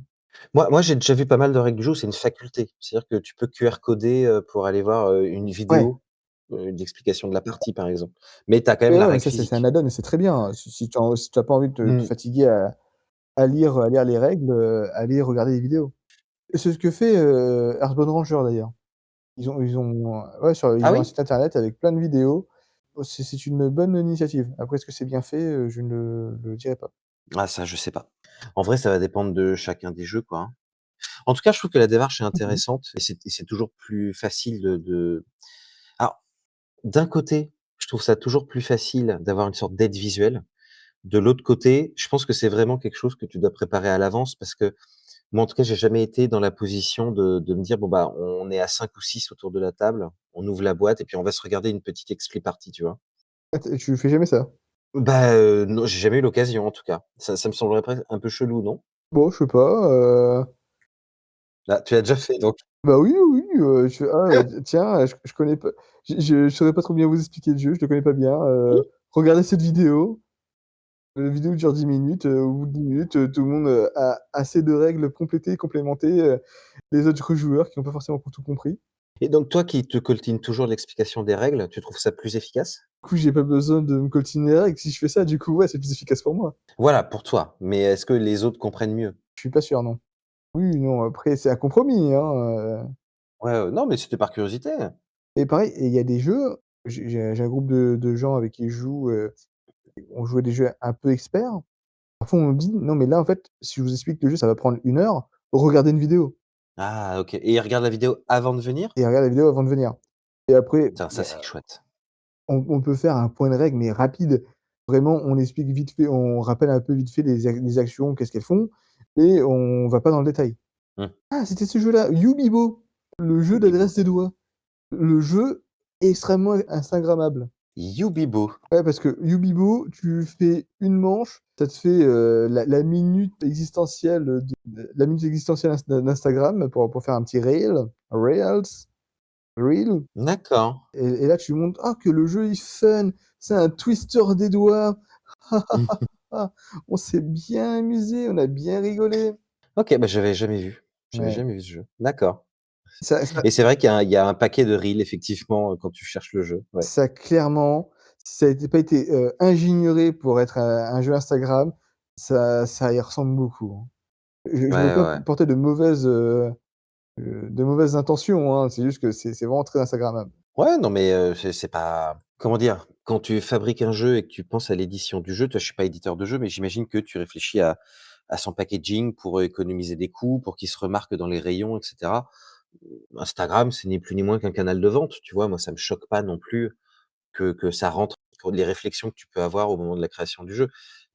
Moi, j'ai déjà vu pas mal de règles du jeu où c'est une faculté. C'est-à-dire que tu peux QR coder, pour aller voir, une Ouais, vidéo, d'explication de la partie, par exemple. Mais tu as quand même mais la ouais, mais règle ça c'est un physique. add-on et c'est très bien. Si tu as pas envie de te Mmh. fatiguer à lire les règles, aller regarder des vidéos. Et c'est ce que fait, Earthbound Ranger d'ailleurs. Ouais, Ah ils ont un oui? site internet avec plein de vidéos. C'est une bonne initiative. Après est-ce que c'est bien fait? Je ne le dirai pas. Ah ça, je sais pas. En vrai, ça va dépendre de chacun des jeux, quoi, hein. En tout cas, je trouve que la démarche est Mmh mh. intéressante et c'est toujours plus facile de alors, d'un côté, je trouve ça toujours plus facile d'avoir une sorte d'aide visuelle. De l'autre côté, je pense que c'est vraiment quelque chose que tu dois préparer à l'avance parce que moi, en tout cas, j'ai jamais été dans la position de me dire: «Bon, bah, on est à 5 ou 6 autour de la table, on ouvre la boîte et puis on va se regarder une petite expli partie», tu vois? Ah tu fais jamais ça? Bah, non, j'ai jamais eu l'occasion en tout cas. Ça me semblerait presque un peu chelou, non? Bon, je sais pas, Ah, tu l'as déjà fait donc? bah, oui, oui, je fais: «Ah, tiens, je connais pas, je saurais pas trop bien vous expliquer le jeu, je le connais pas bien, Mmh. regardez cette vidéo». La vidéo dure 10 minutes, au bout de 10 minutes, tout le monde, a assez de règles complétées, complémentées, les autres joueurs qui ont pas forcément tout compris. Et donc toi qui te coltines toujours l'explication des règles, tu trouves ça plus efficace? Du coup, j'ai pas besoin de me coltiner les règles. Si je fais ça, du coup, ouais, c'est plus efficace pour moi. Voilà, pour toi, mais est-ce que les autres comprennent mieux? Je suis pas sûr, non. Oui, non, après c'est un compromis, hein, Ouais, non, mais c'était par curiosité. et pareil et il y a des jeux, j'ai un groupe de gens avec qui je joue, on joue à des jeux un peu experts. Parfois on me dit: «Non, mais là, en fait, si je vous explique le jeu, ça va prendre 1 heure, regardez une vidéo Ah OK, et ils regardent la vidéo avant de venir? et regarde la vidéo avant de venir» et après, Putain, ça, c'est chouette. on peut faire un point de règle, mais rapide. Vraiment, on explique vite fait, on rappelle un peu vite fait les actions, qu'est-ce qu'elles font et on va pas dans le détail. Mmh. Ah, c'était ce jeu-là, Yubibo, le jeu Youbibo. d'adresse des doigts. Le jeu est extrêmement instagrammable. Youbibo. Ouais, parce que Yubibo, tu fais une manche, ça te fait, la minute existentielle, d'Instagram pour faire un petit reel D'accord. et là tu montres: «Ah que le jeu est fun, c'est un twister des doigts. On s'est bien amusé, on a bien rigolé. OK, bah, j'avais jamais vu. J'avais Ouais, jamais vu ce jeu. D'accord ça et c'est vrai qu'il y a un paquet de reels effectivement, quand tu cherches le jeu. Ouais. ça clairement, si ça n'était pas été, ingénieux pour être un jeu Instagram, ça y ressemble beaucoup, hein. Je veux Ouais, pas ouais, ouais. porter de mauvaises intentions, hein, c'est juste que c'est vraiment très instagrammable. Ouais, non, mais c'est pas comment dire? Quand tu fabriques un jeu et que tu penses à l'édition du jeu, toi, je suis pas éditeur de jeu, mais j'imagine que tu réfléchis à son packaging pour économiser des coûts, pour qu'il se remarque dans les rayons et cetera. Instagram, c'est ni plus ni moins qu'un canal de vente, tu vois? Moi, ça me choque pas non plus que ça rentre pour les réflexions que tu peux avoir au moment de la création du jeu.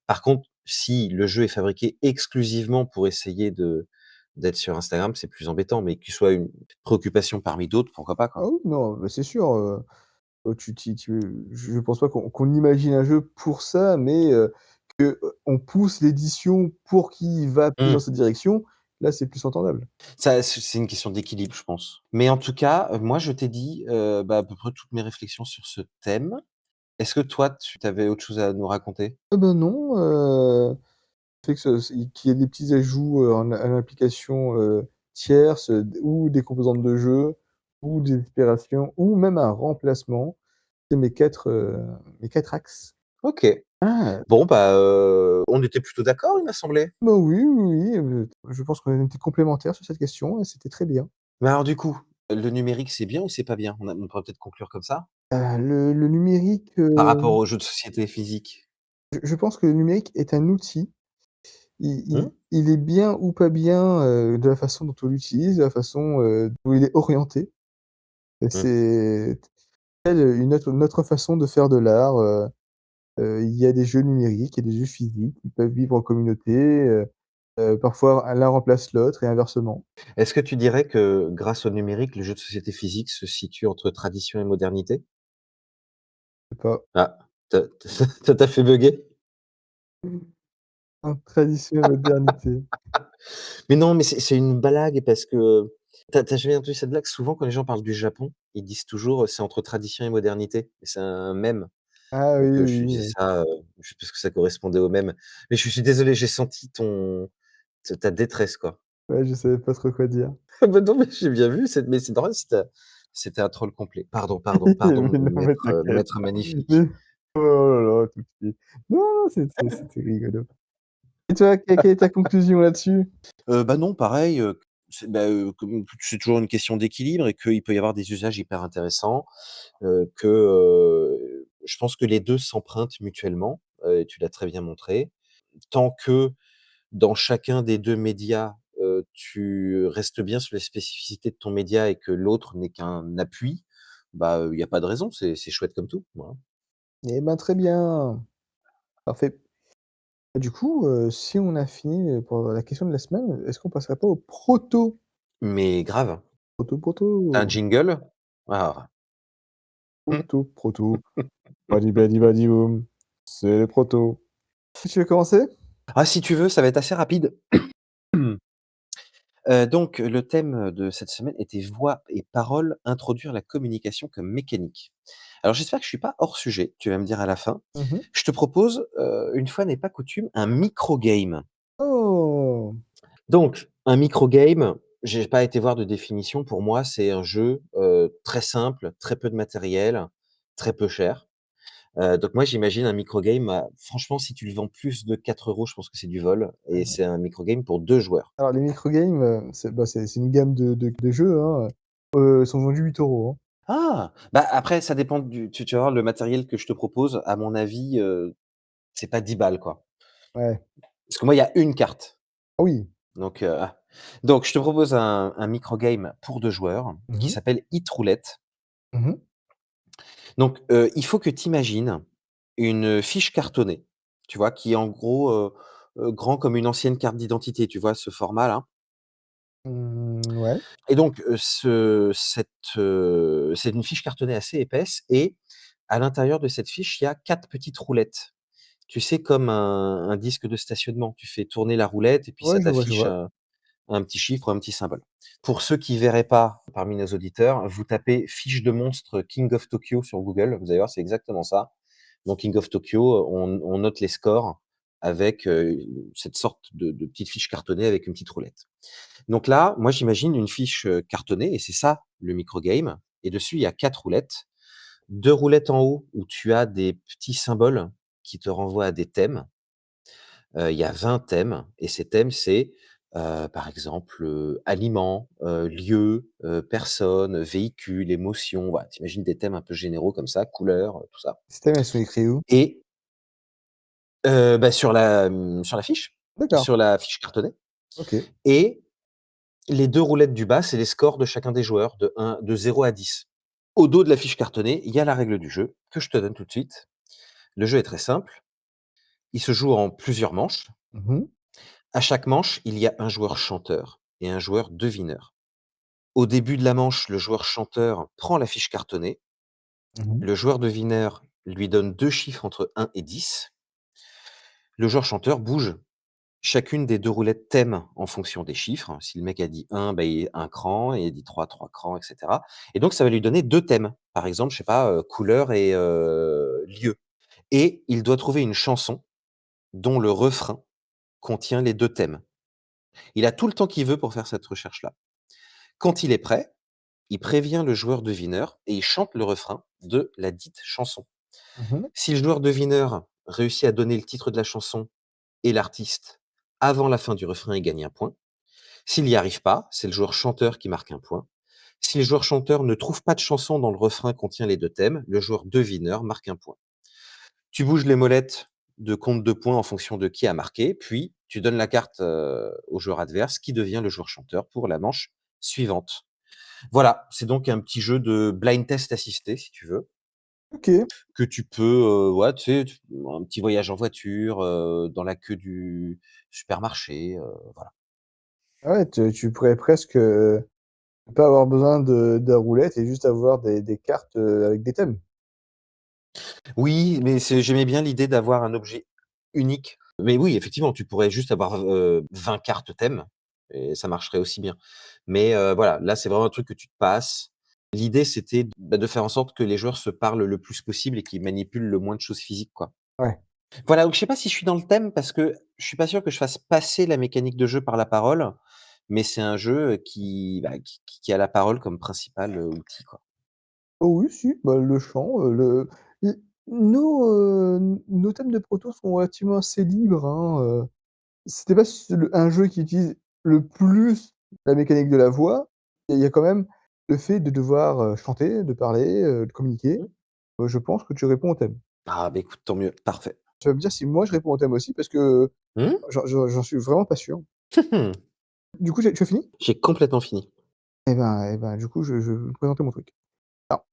Par contre, si le jeu est fabriqué exclusivement pour essayer d'être sur Instagram, c'est plus embêtant, mais qu'il soit une préoccupation parmi d'autres, pourquoi pas, Ah quoi? oui, non, bah, c'est sûr, tu je pense pas qu'on imagine un jeu pour ça, mais que, on pousse l'édition pour qu'il va plus Mmh. dans cette direction, là, c'est plus entendable. Ça, c'est une question d'équilibre, je pense. Mais en tout cas, moi, je t'ai dit, bah, à peu près toutes mes réflexions sur ce thème. Est-ce que toi, tu avais autre chose à nous raconter? Bah, non, fait que ce qu'il y ait des petits ajouts, en à l'application, tierce, ou des composantes de jeu, ou des inspirations, ou même un remplacement. C'est mes 4 axes. OK. Ah! Bon, bah, on était plutôt d'accord, il m'a semblé. Bah, oui, oui, oui, je pense qu'on était complémentaires sur cette question et c'était très bien. Mais alors du coup, le numérique, c'est bien ou c'est pas bien? On pourrait peut-être conclure comme ça? Le numérique, Par rapport aux jeux de société physiques? je pense que le numérique est un outil. Mmh? Il est bien ou pas bien, de la façon dont on l'utilise, de la façon, dont il est orienté. Et Mmh. c'est une autre façon de faire de l'art, il y a des jeux numériques, il y a des jeux physiques qui peuvent vivre en communauté, parfois l'un remplace l'autre et inversement. Est-ce que tu dirais que grâce au numérique, le jeu de société physique se situe entre tradition et modernité? Je sais pas. Ah, ça t'a fait bugger? Entre tradition et modernité. Mais non, mais c'est une blague parce que tu as jamais entendu cette blague? Souvent, quand les gens parlent du Japon, ils disent toujours, «C'est entre tradition et modernité» et c'est un mème. Ah oui, Donc je te oui, disais oui. ça, juste parce que ça correspondait au mème. Mais je suis désolé, j'ai senti ta détresse, quoi. Ouais, je savais pas trop quoi dire. Ah bah, non, mais j'ai bien vu, mais c'est normal, c'était un troll complet. Pardon, pardon, pardon, Mais non, mais t'inquiète. maître magnifique. Mais oh là là, tout de suite. Non, non, c'était rigolo. Et toi, quelle est ta conclusion là-dessus? Bah, non, pareil, comme c'est toujours une question d'équilibre et qu'il peut y avoir des usages hyper intéressants, je pense que les 2 s'empruntent mutuellement, et tu l'as très bien montré. Tant que dans chacun des 2 médias, tu restes bien sur les spécificités de ton média et que l'autre n'est qu'un appui, bah, il y a pas de raison, c'est chouette comme tout, voilà. Eh ben, très bien, parfait. Du coup, si on a fini, pour la question de la semaine, est-ce qu'on passerait pas au proto? Mais grave. Proto, Tu un proto, jingle? Ah. Mmh. proto, proto, badi badi badi boum, c'est le proto. Tu veux commencer? Ah, si tu veux, ça va être assez rapide. Donc le thème de cette semaine était voix et paroles, introduire la communication comme mécanique. Alors j'espère que je suis pas hors sujet, tu vas me dire à la fin. Mmh mh. Je te propose, une fois n'est pas coutume, un micro game. Oh! Donc un micro game, j'ai pas été voir de définition, pour moi c'est un jeu, très simple, très peu de matériel, très peu cher. Donc moi j'imagine un micro game à franchement si tu le vends plus de 4 €, je pense que c'est du vol et Ouais. c'est un micro game pour 2 joueurs. Alors les micro games, c'est une gamme de jeux, hein, ils sont vendus 8 €, hein. Ah! Bah, après ça dépend tu vas voir le matériel que je te propose, à mon avis, c'est pas 10 balles, quoi. Ouais. Parce que moi, il y a une carte, Ah oui. donc donc je te propose un micro game pour 2 joueurs Mmh qui mh. s'appelle Hit Roulette. Mmh mh. Donc il faut que tu imagines une fiche cartonnée, tu vois? Qui est en gros, grand comme une ancienne carte d'identité, tu vois ce format-là? Mmh, ouais. Et donc c'est une fiche cartonnée assez épaisse et à l'intérieur de cette fiche, il y a 4 petites roulettes. Tu sais, comme un disque de stationnement. Tu fais tourner la roulette et puis Ouais, ça je vois, je t'affiche, vois. un petit chiffre ou un petit symbole. Pour ceux qui verraient pas parmi nos auditeurs, vous tapez «fiche de monstre King of Tokyo» sur Google, vous allez voir, c'est exactement ça. Donc King of Tokyo, on note les scores avec, cette sorte de petite fiche cartonnée avec une petite roulette. Donc là, moi j'imagine une fiche, cartonnée et c'est ça le microgame et dessus il y a 4 roulettes. 2 roulettes en haut où tu as des petits symboles qui te renvoient à des thèmes. Il y a 20 thèmes et ces thèmes c'est, par exemple, aliments, lieux, personnes, véhicules, émotions, voilà. Tu imagines des thèmes un peu généraux comme ça, couleurs, tout ça Ces thèmes, elles sont écrits où? et bah, sur la fiche, D'accord, sur la fiche cartonnée OK. et les 2 roulettes du bas, c'est les scores de chacun des joueurs de 0 à 10. Au dos de la fiche cartonnée, il y a la règle du jeu que je te donne tout de suite. Le jeu est très simple, il se joue en plusieurs manches. Mmh. À chaque manche, il y a un joueur chanteur et un joueur devineur. Au début de la manche, le joueur chanteur prend la fiche cartonnée, Mmh. le joueur devineur lui donne 2 chiffres entre 1 et 10. Le joueur chanteur bouge chacune des 2 roulettes thème en fonction des chiffres. Si le mec a dit 1, bah, il 1 cran et il dit 3, 3 crans et cetera et donc ça va lui donner 2 thèmes. Par exemple, je sais pas, couleur et lieu et il doit trouver une chanson dont le refrain contient les 2 thèmes. Il a tout le temps qu'il veut pour faire cette recherche-là. Quand il est prêt, il prévient le joueur devineur et il chante le refrain de la dite chanson. Mmh. Si le joueur devineur réussit à donner le titre de la chanson et l'artiste avant la fin du refrain, il gagne un point. S'il n'y arrive pas, c'est le joueur chanteur qui marque un point. Si le joueur chanteur ne trouve pas de chanson dont le refrain contient les 2 thèmes, le joueur devineur marque un point. Tu bouges les molettes de compte de points en fonction de qui a marqué, puis tu donnes la carte, au joueur adverse qui devient le joueur chanteur pour la manche suivante. Voilà, c'est donc un petit jeu de blind test assisté, si tu veux, OK. que tu peux, ouais, tu sais, un petit voyage en voiture, dans la queue du supermarché, voilà. Ah ouais, tu pourrais presque, pas avoir besoin de roulettes et juste avoir des cartes, avec des thèmes. Oui, mais j'aimais bien l'idée d'avoir un objet unique. Mais oui, effectivement, tu pourrais juste avoir, 20 cartes thèmes et ça marcherait aussi bien. Mais, voilà, là, c'est vraiment un truc que tu te passes. L'idée, c'était de faire en sorte que les joueurs se parlent le plus possible et qu'ils manipulent le moins de choses physiques, quoi. Ouais. Voilà, donc je sais pas si je suis dans le thème parce que je suis pas sûr que je fasse passer la mécanique de jeu par la parole, mais c'est un jeu, qui, bah, qui a la parole comme principal, outil, quoi. Oh oui, si, bah, le chant, le l nos thèmes de proto sont relativement assez libres, hein, c'était pas un jeu qui utilise le plus la mécanique de la voix. Il y a quand même le fait de devoir, chanter, de parler, de communiquer. Mmh. Je pense que tu réponds au thème. Ah, bah, écoute, tant mieux, parfait. Tu vas me dire si moi je réponds au thème aussi parce que Mmh? j'en suis vraiment pas sûr. Du coup, tu as fini? J'ai complètement fini. Eh ben, du coup, je vais vous présenter mon truc. Alors,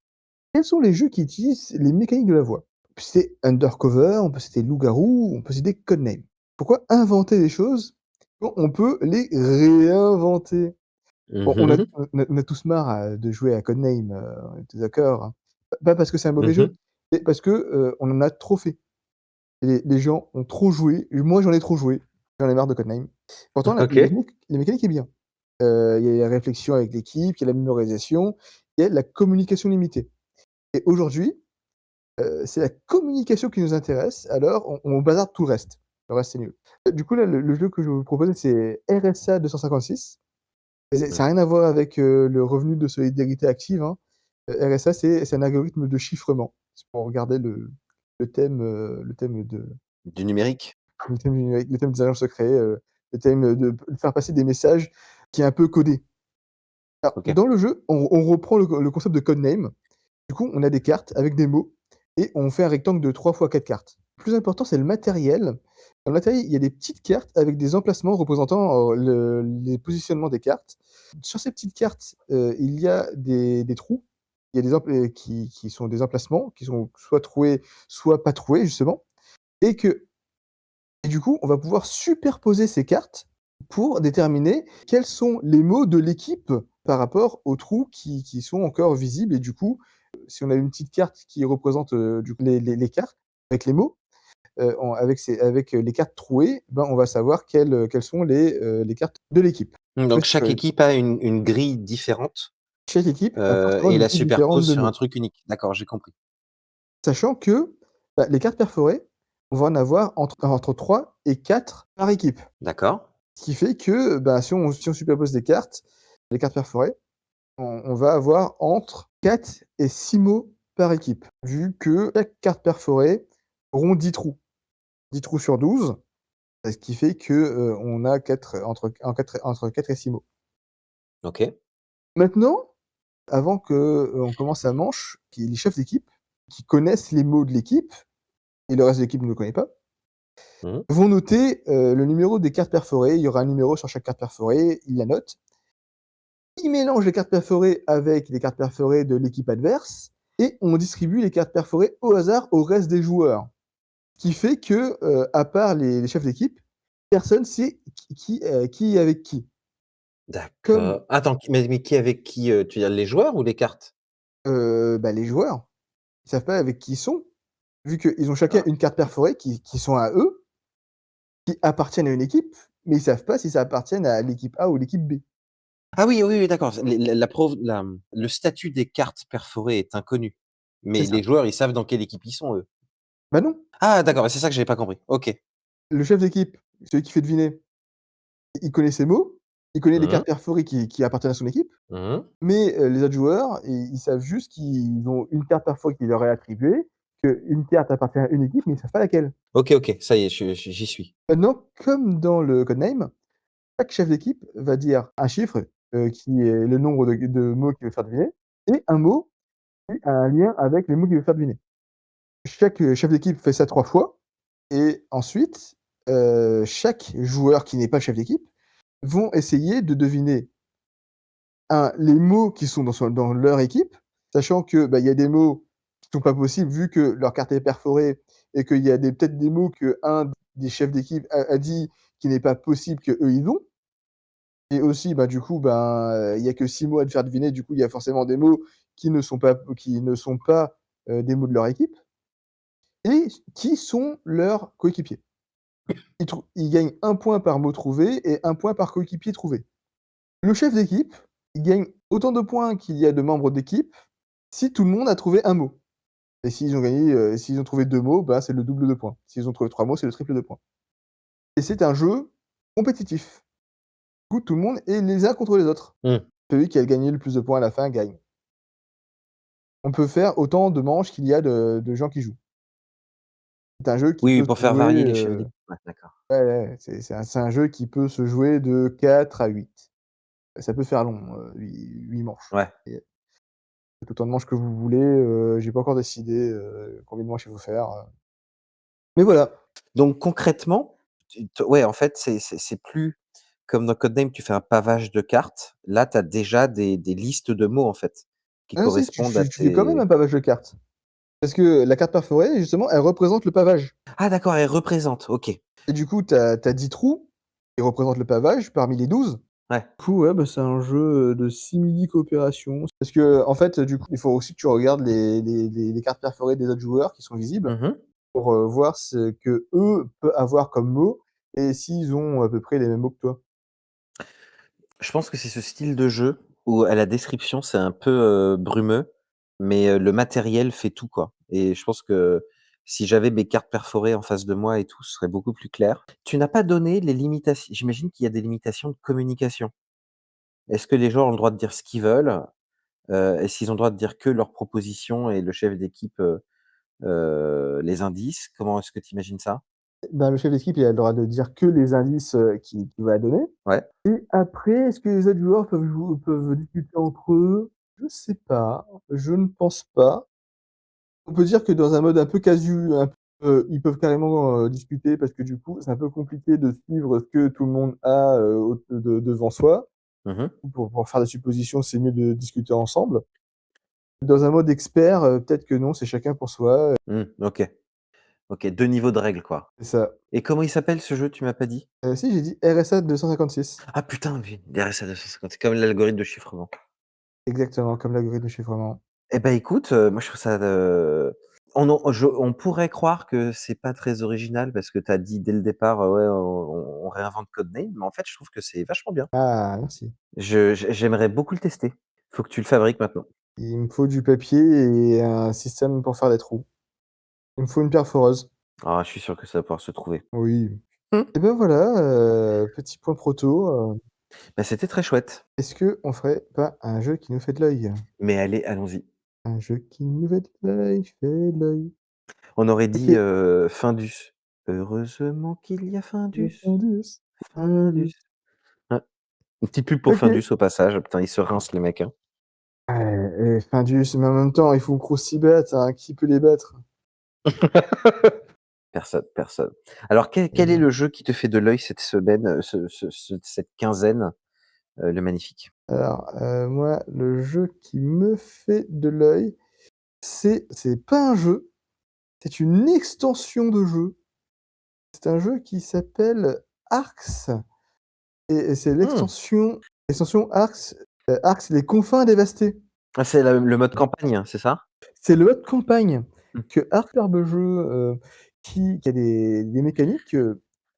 quels sont les jeux qui utilisent les mécaniques de la voix? On peut citer Undercover, on peut citer Loup-garou, on peut citer Codename. Pourquoi inventer des choses quand on peut les réinventer? Bon, Mmh mh. on a tous marre, de jouer à Codename, on est tous d'accord, hein. Pas parce que c'est un mauvais Mmh jeu, mh. mais parce que, on en a trop fait. Et les gens ont trop joué et moi j'en ai trop joué. J'en ai marre de Codename. Pourtant OK. la mécanique est bien. Il y a la réflexion avec l'équipe, il y a la mémorisation, il y a la communication limitée. Et aujourd'hui, c'est la communication qui nous intéresse, alors on bazarde tout le reste. Le reste, c'est nul. Du coup, là, le jeu que je vais vous proposer, c'est RSA 256. Et ça Mmh. a rien à voir avec, le revenu de solidarité active, hein. RSA, c'est un algorithme de chiffrement. C'est pour regarder le thème de Du numérique? le thème du numérique, le thème des agents secrets, le thème de faire passer des messages qui est un peu codé. Alors, OK. dans le jeu, on reprend le concept de codename. Du coup, on a des cartes avec des mots et on fait un rectangle de 3 fois 4 cartes. Le plus important, c'est le matériel. Dans le matériel, il y a des petites cartes avec des emplacements représentant, les positionnements des cartes. Sur ces petites cartes, il y a des trous. Il y a des qui sont des emplacements qui sont soit troués, soit pas troués justement et que et du coup, on va pouvoir superposer ces cartes pour déterminer quels sont les mots de l'équipe par rapport aux trous qui sont encore visibles et du coup, si on a une petite carte qui représente, du coup les cartes avec les mots, avec les cartes trouées, ben, on va savoir quelles sont les cartes de l'équipe. Mmh, Je sais pas donc si tu chaque équipe a une grille différente, chaque équipe a forcément et une la grille différente superpose de sur un mots. truc unique. D'accord, j'ai compris. Sachant que, bah, les cartes perforées on va en avoir entre 3 et 4 par équipe. D'accord. Ce qui fait que, bah, si on superpose les cartes perforées, on va avoir entre 4 et 6 mots par équipe, vu que chaque carte perforée auront 10 trous. 10 trous sur 12, ce qui fait que, on a 4 entre 4 et 6 mots. OK. Maintenant, avant que, on commence la manche, les chefs d'équipe, qui connaissent les mots de l'équipe et le reste de l'équipe ne le connaît pas, Mmh. vont noter, le numéro des cartes perforées. Il y aura un numéro sur chaque carte perforée, ils la notent. Ils mélangent les cartes perforées avec les cartes perforées de l'équipe adverse et on distribue les cartes perforées au hasard au reste des joueurs. Ce qui fait que, à part les chefs d'équipe, personne sait qui est avec qui. Comme, D'accord. Attends, mais qui avec qui, tu veux dire les joueurs ou les cartes? bah, les joueurs, ils savent pas avec qui ils sont, vu qu'ils ont chacun Ah. une carte perforée qui sont à eux, qui appartiennent à une équipe, mais ils savent pas si ça appartiennent à l'équipe A ou l'équipe B. Ah oui, oui, oui, d'accord. Les la prov la le statut des cartes perforées est inconnu, C'est mais ça. les joueurs, ils savent dans quelle équipe ils sont, eux? Bah, non, Ah d'accord, bah, c'est ça que j'avais pas compris. OK. le chef d'équipe, celui qui fait deviner, il connaît ses mots, il connaît les Mmh mh. cartes perforées qui appartiennent à son équipe. Mmh. Mais, les autres joueurs, ils savent juste qu'ils ont une carte parfois qui leur est attribuée, qu'une carte appartient à une équipe, mais ils savent pas laquelle. OK, OK, ça y est, j'y suis. Maintenant, comme dans le codename, chaque chef d'équipe va dire un chiffre, qui est le nombre de mots qu'il veut faire deviner et un mot qui a un lien avec les mots qu'il veut faire deviner. Chaque, chef d'équipe fait ça 3 fois et ensuite, chaque joueur qui n'est pas le chef d'équipe vont essayer de deviner les mots qui sont dans leur équipe, sachant que, bah, il y a des mots qui sont pas possibles vu que leur carte est perforée et qu'il y a peut-être des mots qu'un des chefs d'équipe a dit qui n'est pas possible qu'eux ils ont et aussi, bah, du coup, ben, il y a que 6 mots à te faire deviner, du coup, il y a forcément des mots qui ne sont pas, des mots de leur équipe et qui sont leurs coéquipiers. Ils gagnent 1 point par mot trouvé et 1 point par coéquipier trouvé. Le chef d'équipe, il gagne autant de points qu'il y a de membres d'équipe si tout le monde a trouvé un mot. Et s'ils ont trouvé 2 mots, bah, c'est le double de points. S'ils ont trouvé 3 mots, c'est le triple de points. Et c'est un jeu compétitif. Du coup, tout le monde est les uns contre les autres. Mmh. Celui qui a gagné le plus de points à la fin gagne. On peut faire autant de manches qu'il y a de gens qui jouent. C'est un jeu qui Oui, oui, peut pour se faire jouer, varier les chefs d'équipe. Ouais, d'accord. ouais, ouais, c'est un jeu qui peut se jouer de 4 à 8. Ça peut faire long, 8 manches. Ouais. Et faites autant de manches que vous voulez, j'ai pas encore décidé, combien de manches il faut faire, mais voilà. Donc concrètement, tu te ouais, en fait, c'est plus comme dans Codename, tu fais un pavage de cartes. Là, tu as déjà des listes de mots, en fait, qui Ah non, si, correspondent à tu fais quand même tes un pavage de cartes. Parce que la carte perforée, justement, elle représente le pavage ah d'accord, elle représente, OK. et du coup, tu as 10 trous qui représentent le pavage parmi les 12. Ouais. Du coup, ouais, bah, c'est un jeu, de simili-coopération. Parce qu'en fait, du coup, il faut aussi que tu regardes les cartes perforées des autres joueurs qui sont visibles Mmh. pour, voir ce qu'eux peuvent avoir comme mots et s'ils ont à peu près les mêmes mots que toi. Je pense que c'est ce style de jeu où à la description, c'est un peu, brumeux, mais, le matériel fait tout, quoi et je pense que si j'avais mes cartes perforées en face de moi et tout, ce serait beaucoup plus clair. Tu n'as pas donné les limitations. J'imagine qu'il y a des limitations de communication. Est-ce que les joueurs ont le droit de dire ce qu'ils veulent? Est-ce qu'ils ont le droit de dire que leurs propositions et le chef d'équipe, les indices? Comment est-ce que tu imagines ça? Ben, le chef d'équipe, il a le droit de dire que les indices, qu'il va donner Ouais. et après, est-ce que les autres joueurs peuvent discuter entre eux? Je sais pas, je ne pense pas. On peut dire que dans un mode un peu casu, ils peuvent carrément, discuter parce que du coup, c'est un peu compliqué de suivre ce que tout le monde a, devant soi. Mmh. Pour faire des suppositions, c'est mieux de discuter ensemble. Dans un mode expert, peut-être que non, c'est chacun pour soi, Mmh, OK. OK, 2 niveaux de règles, quoi c'est ça. et comment il s'appelle ce jeu, tu m'as pas dit? Si, j'ai dit RSA 256. Ah putain, oui, DRSA 250, c'est comme l'algorithme de chiffrement. Exactement, comme l'algorithme de chiffrement. Eh ben, écoute, moi je trouve ça, on pourrait croire que c'est pas très original parce que tu as dit dès le départ, ouais, on réinvente Codename, mais en fait, je trouve que c'est vachement bien. Ah, merci. J'aimerais beaucoup le tester. Faut que tu le fabriques maintenant. Il me faut du papier et un système pour faire des trous. Il me faut une perforeuse. Ah, je suis sûr que ça va pouvoir se trouver. Oui. Mmh. Et ben voilà, petit point proto, Bah, c'était très chouette, est-ce qu'on ferait pas un jeu qui nous fait de l'œil? mais allez, allons-y. Un jeu qui nous fait de l'œil. On aurait OK. dit, Findus. Heureusement qu'il y a Findus, Findus, Findus. Findus. Ouais, une petite pub pour OK. Findus au passage. Putain, ils se rincent les mecs, hein. Ouais et Findus, mais en même temps, ils font grossir bêtes, hein, qui peut les battre? Personne, personne. Alors quel est Mmh. le jeu qui te fait de l'œil cette semaine, cette quinzaine, le magnifique? Alors, moi, le jeu qui me fait de l'œil, c'est pas un jeu, c'est une extension de jeu. C'est un jeu qui s'appelle Arx et c'est Mmh. l'extension Arx, Arx: Les confins dévastés. Ah, c'est le mode campagne, c'est ça? C'est le mode campagne Mmh. que Arx superbe jeu, qui a des mécaniques,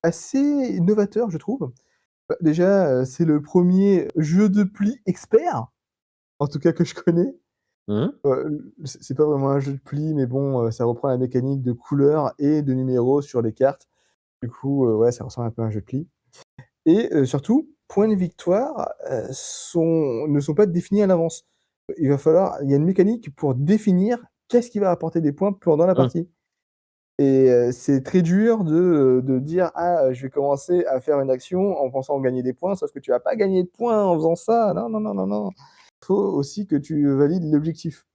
assez novateurs, je trouve. Bah, déjà, c'est le premier jeu de pli expert, en tout cas que je connais. Mmh. C'est pas vraiment un jeu de pli, mais bon, ça reprend la mécanique de couleurs et de numéros sur les cartes. Du coup, ouais, ça ressemble un peu à un jeu de pli et surtout, points de victoire, ne sont pas définis à l'avance. Il y a une mécanique pour définir qu'est-ce qui va apporter des points pendant la Mmh. partie et c'est très dur de dire: «Ah, je vais commencer à faire une action en pensant gagner des points», sauf que tu vas pas gagner de points en faisant ça. Non, non, non, non, non. Faut aussi que tu valides l'objectif.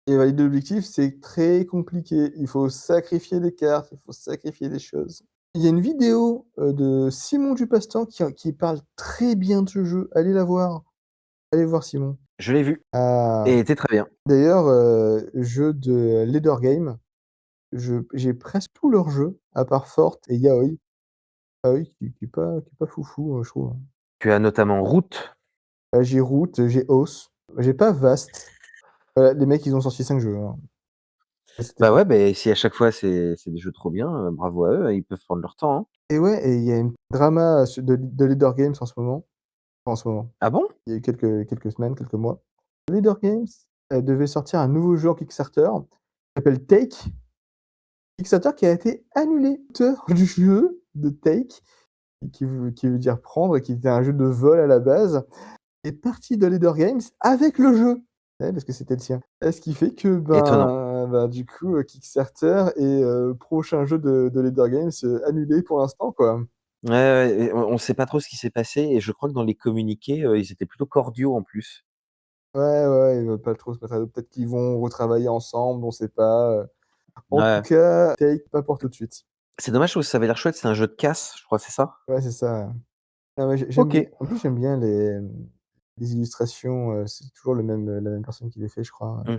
Et valider l'objectif, c'est très compliqué. Il faut sacrifier des cartes, il faut sacrifier des choses. Il y a une vidéo, de Simon Dupastan qui parle très bien de ce jeu. Allez la voir. Allez voir Simon. Je l'ai vu et Ah, il était très bien. d'ailleurs, jeu de Leder Game, j'ai presque tous leurs jeux, à part Forte et Yaoi. Yaoi qui est pas foufou, je trouve. Tu as notamment Root. J'ai Root, j'ai Oss, j'ai pas Vast. Les mecs, ils ont sorti 5 jeux, hein. C'était Bah, tout. ouais, beh, si à chaque fois c'est des jeux trop bien, bravo à eux, ils peuvent prendre leur temps, hein. Et ouais et il y a une drama de Leder Games en ce moment. Enfin, en ce moment, Ah bon? il y a eu quelques semaines, quelques mois. Leder Games, devait sortir un nouveau jeu en Kickstarter, qui s'appelle Take. Kickstarter qui a été annulé. L'auteur du jeu de Take, qui veut dire prendre et qui était un jeu de vol à la base, est parti de Leder Games avec le jeu. Ouais, parce que c'était le sien. Et ce qui fait que, Étonnant. du coup, Kickstarter et prochain jeu de Leder Games, annulé pour l'instant, quoi. Ouais, ouais et on sait pas trop ce qui s'est passé et je crois que dans les communiqués, ils étaient plutôt cordiaux en plus. Ouais, ouais, ils veulent pas trop se mettre à dos. Peut-être qu'ils vont retravailler ensemble, on sait pas, En tout Ouais. cas, Take, pas pour tout de suite. C'est dommage parce que ça avait l'air chouette, c'est un jeu de casse, je crois, c'est ça? Ouais, c'est ça. Ah ouais, j'aime bien. OK. En plus, j'aime bien les illustrations, c'est toujours la même personne qui les fait, je crois. Mmh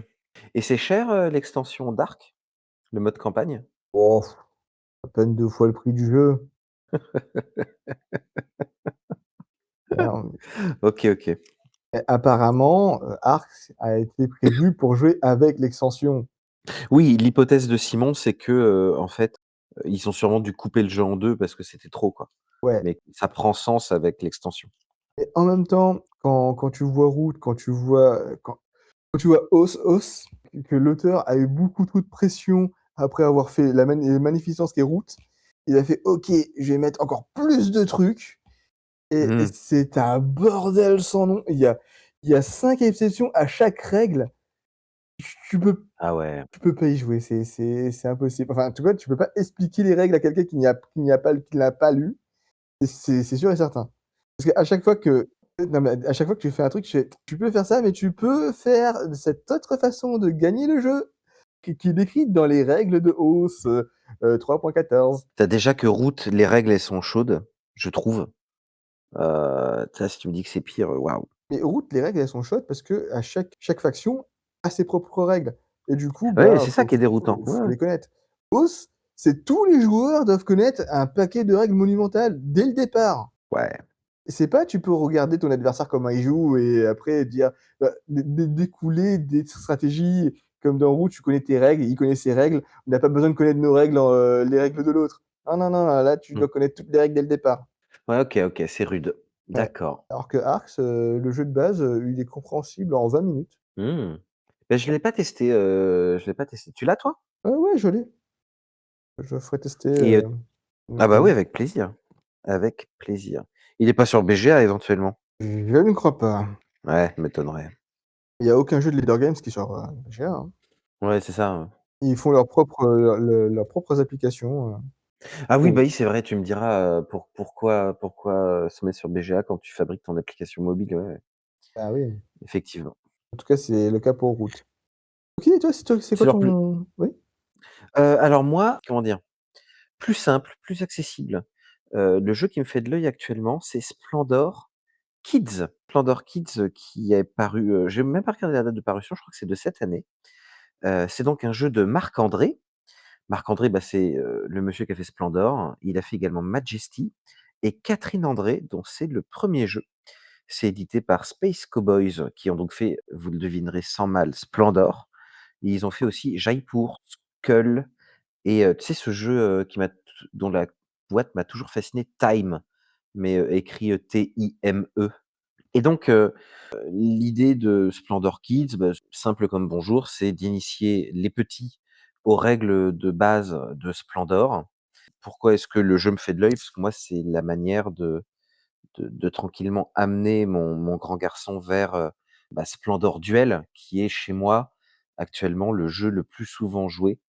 et c'est cher, l'extension Dark? Le mode campagne? Oh, à peine 2 fois le prix du jeu. Merde. OK, OK. Et apparemment, Ark a été prévu pour jouer avec l'extension. Oui, l'hypothèse de Simon, c'est que, en fait, ils ont sûrement dû couper le jeu en 2 parce que c'était trop, quoi. Ouais, Mais ça prend sens avec l'extension. et en même temps, quand tu vois Root, quand tu vois Os, que l'auteur a eu beaucoup trop de pression après avoir fait la magnificence qui est Root, il a fait: «OK, je vais mettre encore plus de trucs» et Mmh. c'est un bordel sans nom. Il y a 5 exceptions à chaque règle. Tu peux Ah ouais. tu peux pas y jouer, c'est impossible. Enfin, en tout cas, tu peux pas expliquer les règles à quelqu'un qui n'y a pas qui l'a pas lu, et c'est sûr et certain. Parce qu'à chaque fois que non, mais à chaque fois que tu fais un truc, je fais: «Tu peux faire ça, mais tu peux faire cette autre façon de gagner le jeu, qui est décrite dans les règles de hausse, 3.14». Tu as déjà que Root, les règles, elles sont chaudes, je trouve. Ça, si tu me dis que c'est pire, waouh. Mais Root, les règles, elles sont chaudes parce qu'à chaque faction a ses propres règles et du coup, Ouais, bah, c'est ça qui est déroutant. Ouais, faut ouais. les connaître. Hausse, c'est tous les joueurs doivent connaître un paquet de règles monumentales dès le départ. Ouais. C'est pas tu peux regarder ton adversaire comment il joue et après dire, découler des stratégies comme dans Root, tu connais tes règles, il connaît ses règles, on n'a pas besoin de connaître nos règles, les règles de l'autre. Non, non, non, là, tu Mmh. dois connaître toutes les règles dès le départ. Ouais, OK, OK, c'est rude. Ouais. D'accord. Alors que Arx, le jeu de base, il est compréhensible en 20 minutes. Mmh. Bah, je l'ai pas testé, je l'ai pas testé. Tu l'as toi? Ouais, je l'ai. Je ferai tester, Et ah bah, oui, l'occasion. avec plaisir, avec plaisir. Il est pas sur BGA éventuellement? Je ne crois pas. Ouais, m'étonnerait. Il y a aucun jeu de Leader Games qui est sur, GA, hein. Ouais, c'est ça, ouais. Ils font leurs propres, leurs propres applications, Ah oui, pour bah oui, c'est vrai, tu me diras, pourquoi, se mettre sur BGA quand tu fabriques ton application mobile? Ouais, ouais, ah oui, effectivement. en tout cas, c'est le cas pour Root. OK, et toi, c'est C'est quoi leur plus ton oui? alors moi, comment dire? Plus simple, plus accessible. Le jeu qui me fait de l'œil actuellement, c'est Splendor Kids. Splendor Kids, qui est paru, j'ai même pas regardé la date de parution, je crois que c'est de cette année. C'est donc un jeu de Marc André. Marc André, bah, c'est, le monsieur qui a fait Splendor. Il a fait également Majesty et Catherine André, dont c'est le premier jeu. C'est édité par Space Cowboys, qui ont donc fait, vous le devinerez sans mal, Splendor. Et ils ont fait aussi Jaipur, Skull et tu sais ce jeu, qui m'a t dont la boîte m'a toujours fasciné, Time, mais, écrit, T-I-M-E. Et donc, l'idée de Splendor Kids, bah, simple comme bonjour, c'est d'initier les petits aux règles de base de Splendor. Pourquoi est-ce que le jeu me fait de l'œil? Parce que moi, c'est la manière de tranquillement amener mon grand garçon vers, bah, Splendor Duel, qui est chez moi, actuellement, le jeu le plus souvent joué,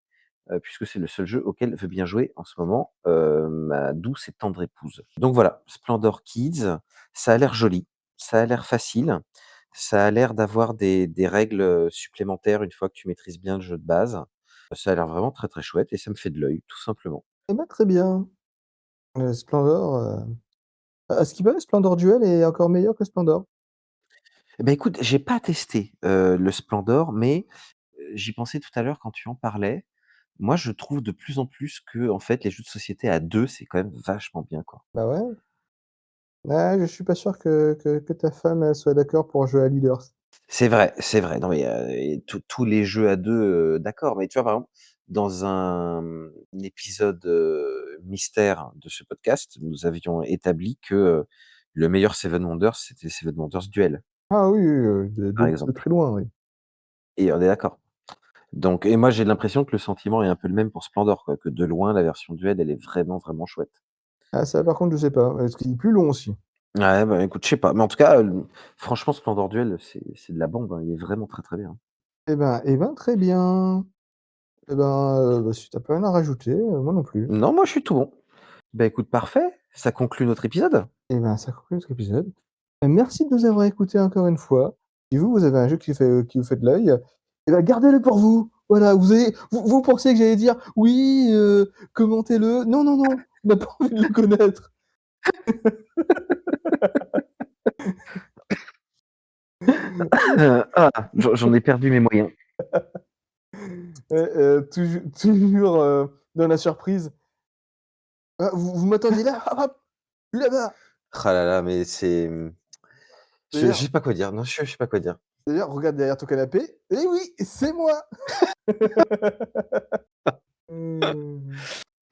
puisque c'est le seul jeu auquel veut bien jouer en ce moment, ma douce et tendre épouse. Donc voilà, Splendor Kids, ça a l'air joli, ça a l'air facile, ça a l'air d'avoir des règles, supplémentaires une fois que tu maîtrises bien le jeu de base. Ça a l'air vraiment très, très chouette et ça me fait de l'œil, tout simplement. Eh ben, très bien. Splendor, à ce qui paraît, Splendor Duel est encore meilleur que Splendor. Eh ben écoute, j'ai pas testé, le Splendor, mais, j'y pensais tout à l'heure quand tu en parlais. Moi, je trouve de plus en plus que en fait, les jeux de société à 2, c'est quand même vachement bien, quoi. Bah ouais. Ouais, je suis pas sûr que ta femme, elle soit d'accord pour jouer à Leaders. C'est vrai, c'est vrai. Non, mais, et tous les jeux à 2, d'accord. Mais tu vois, par exemple, dans épisode, mystère de ce podcast, nous avions établi que, le meilleur Seven Wonders, c'était Seven Wonders Duel, Ah oui, oui, par de exemple, très loin, oui. et on est d'accord. Donc et moi, j'ai l'impression que le sentiment est un peu le même pour Splendor, quoi, que de loin, la version Duel, elle est vraiment, vraiment chouette. Ah ça, par contre, je sais pas, parce qu'il est plus long aussi. Ouais, bah, écoute, je sais pas, mais en tout cas, franchement, Splendor Duel, c'est de la bombe, hein. Il est vraiment très, très bien. Eh ben, très bien. Eh ben, bah, si tu pas rien à rajouter, moi non plus. Non, moi, je suis tout bon. Bah, écoute, parfait, ça conclut notre épisode. Eh ben, ça conclut notre épisode. Merci de nous avoir écoutés encore une fois. Si vous, vous avez un jeu qui vous fait de l'œil, eh ben, gardez-le pour vous. Voilà, vous pensiez que j'allais dire: «Oui, commentez-le». Non, non, non, on n'a pas envie de le connaître. Ah, j'en ai perdu mes moyens. Toujours, dans la surprise. «Ah, vous m'attendiez là? Hop, hop, là-bas!» Ah là là, mais c'est, je D'ailleurs sais pas quoi dire. Non, je sais pas quoi dire. d'ailleurs, regarde derrière ton canapé. Eh oui, c'est moi! Mmh.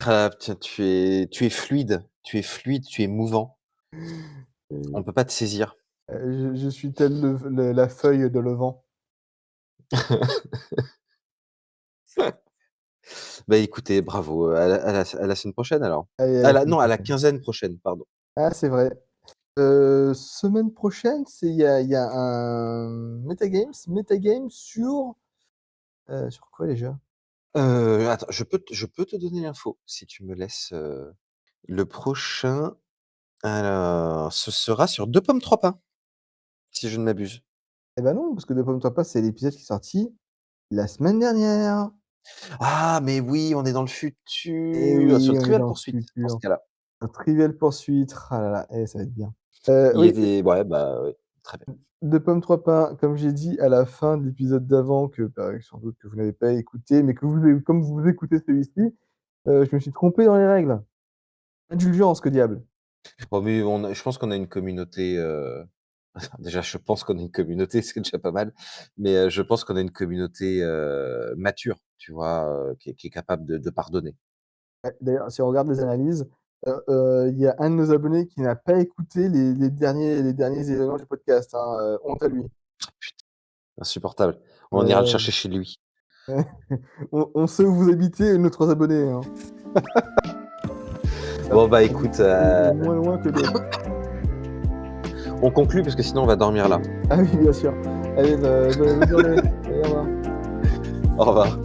Ah tiens, tu es fluide, tu es mouvant. On peut pas te saisir. Je suis tel le la feuille de Levant. Bah, écoutez, bravo, à la semaine prochaine alors. Allez, à À la la semaine non, à la prochaine. quinzaine prochaine, pardon. Ah, c'est vrai. Semaine prochaine, c'est il y a un Metagames sur quoi déjà? Attends, je peux te donner l'info si tu me laisses, le prochain, alors, ce sera sur Deux pommes, trois pains, si je ne m'abuse. Eh ben non, parce que Ne Pommes-toi pas, c'est l'épisode qui est sorti la semaine dernière. Ah, mais oui, on est dans le Eh futur, sur oui, on est Trivial dans le Pursuit, dans ce futur. cas-là. Un Trivial Pursuit, ah là là, eh, ça va être bien. Il Oui, était ouais, bah, ouais, très bien. Deux pommes, trois pains, comme j'ai dit à la fin de l'épisode d'avant que, bah, sans doute que vous n'avez pas écouté, mais que comme vous écoutez celui-ci, je me suis trompé dans les règles. Indulgence, que diable! Bon, mais je pense qu'on a une communauté, déjà, je pense qu'on a une communauté, c'est déjà pas mal, mais je pense qu'on a une communauté, mature, tu vois? Qui est capable de pardonner. Ouais, d'ailleurs, si on regarde les analyses, il y a un de nos abonnés qui n'a pas écouté les derniers événements du podcast, hein, honte à lui. Putain, insupportable. On ira le Ouais, chercher chez lui. On sait où vous habitez, nos 3 abonnés, hein. Bon, bah, écoute, Moins loin que d'autres. on conclut parce que sinon on va dormir là. Ah oui, bien sûr. Allez, bonne journée. Allez, au revoir. Au revoir.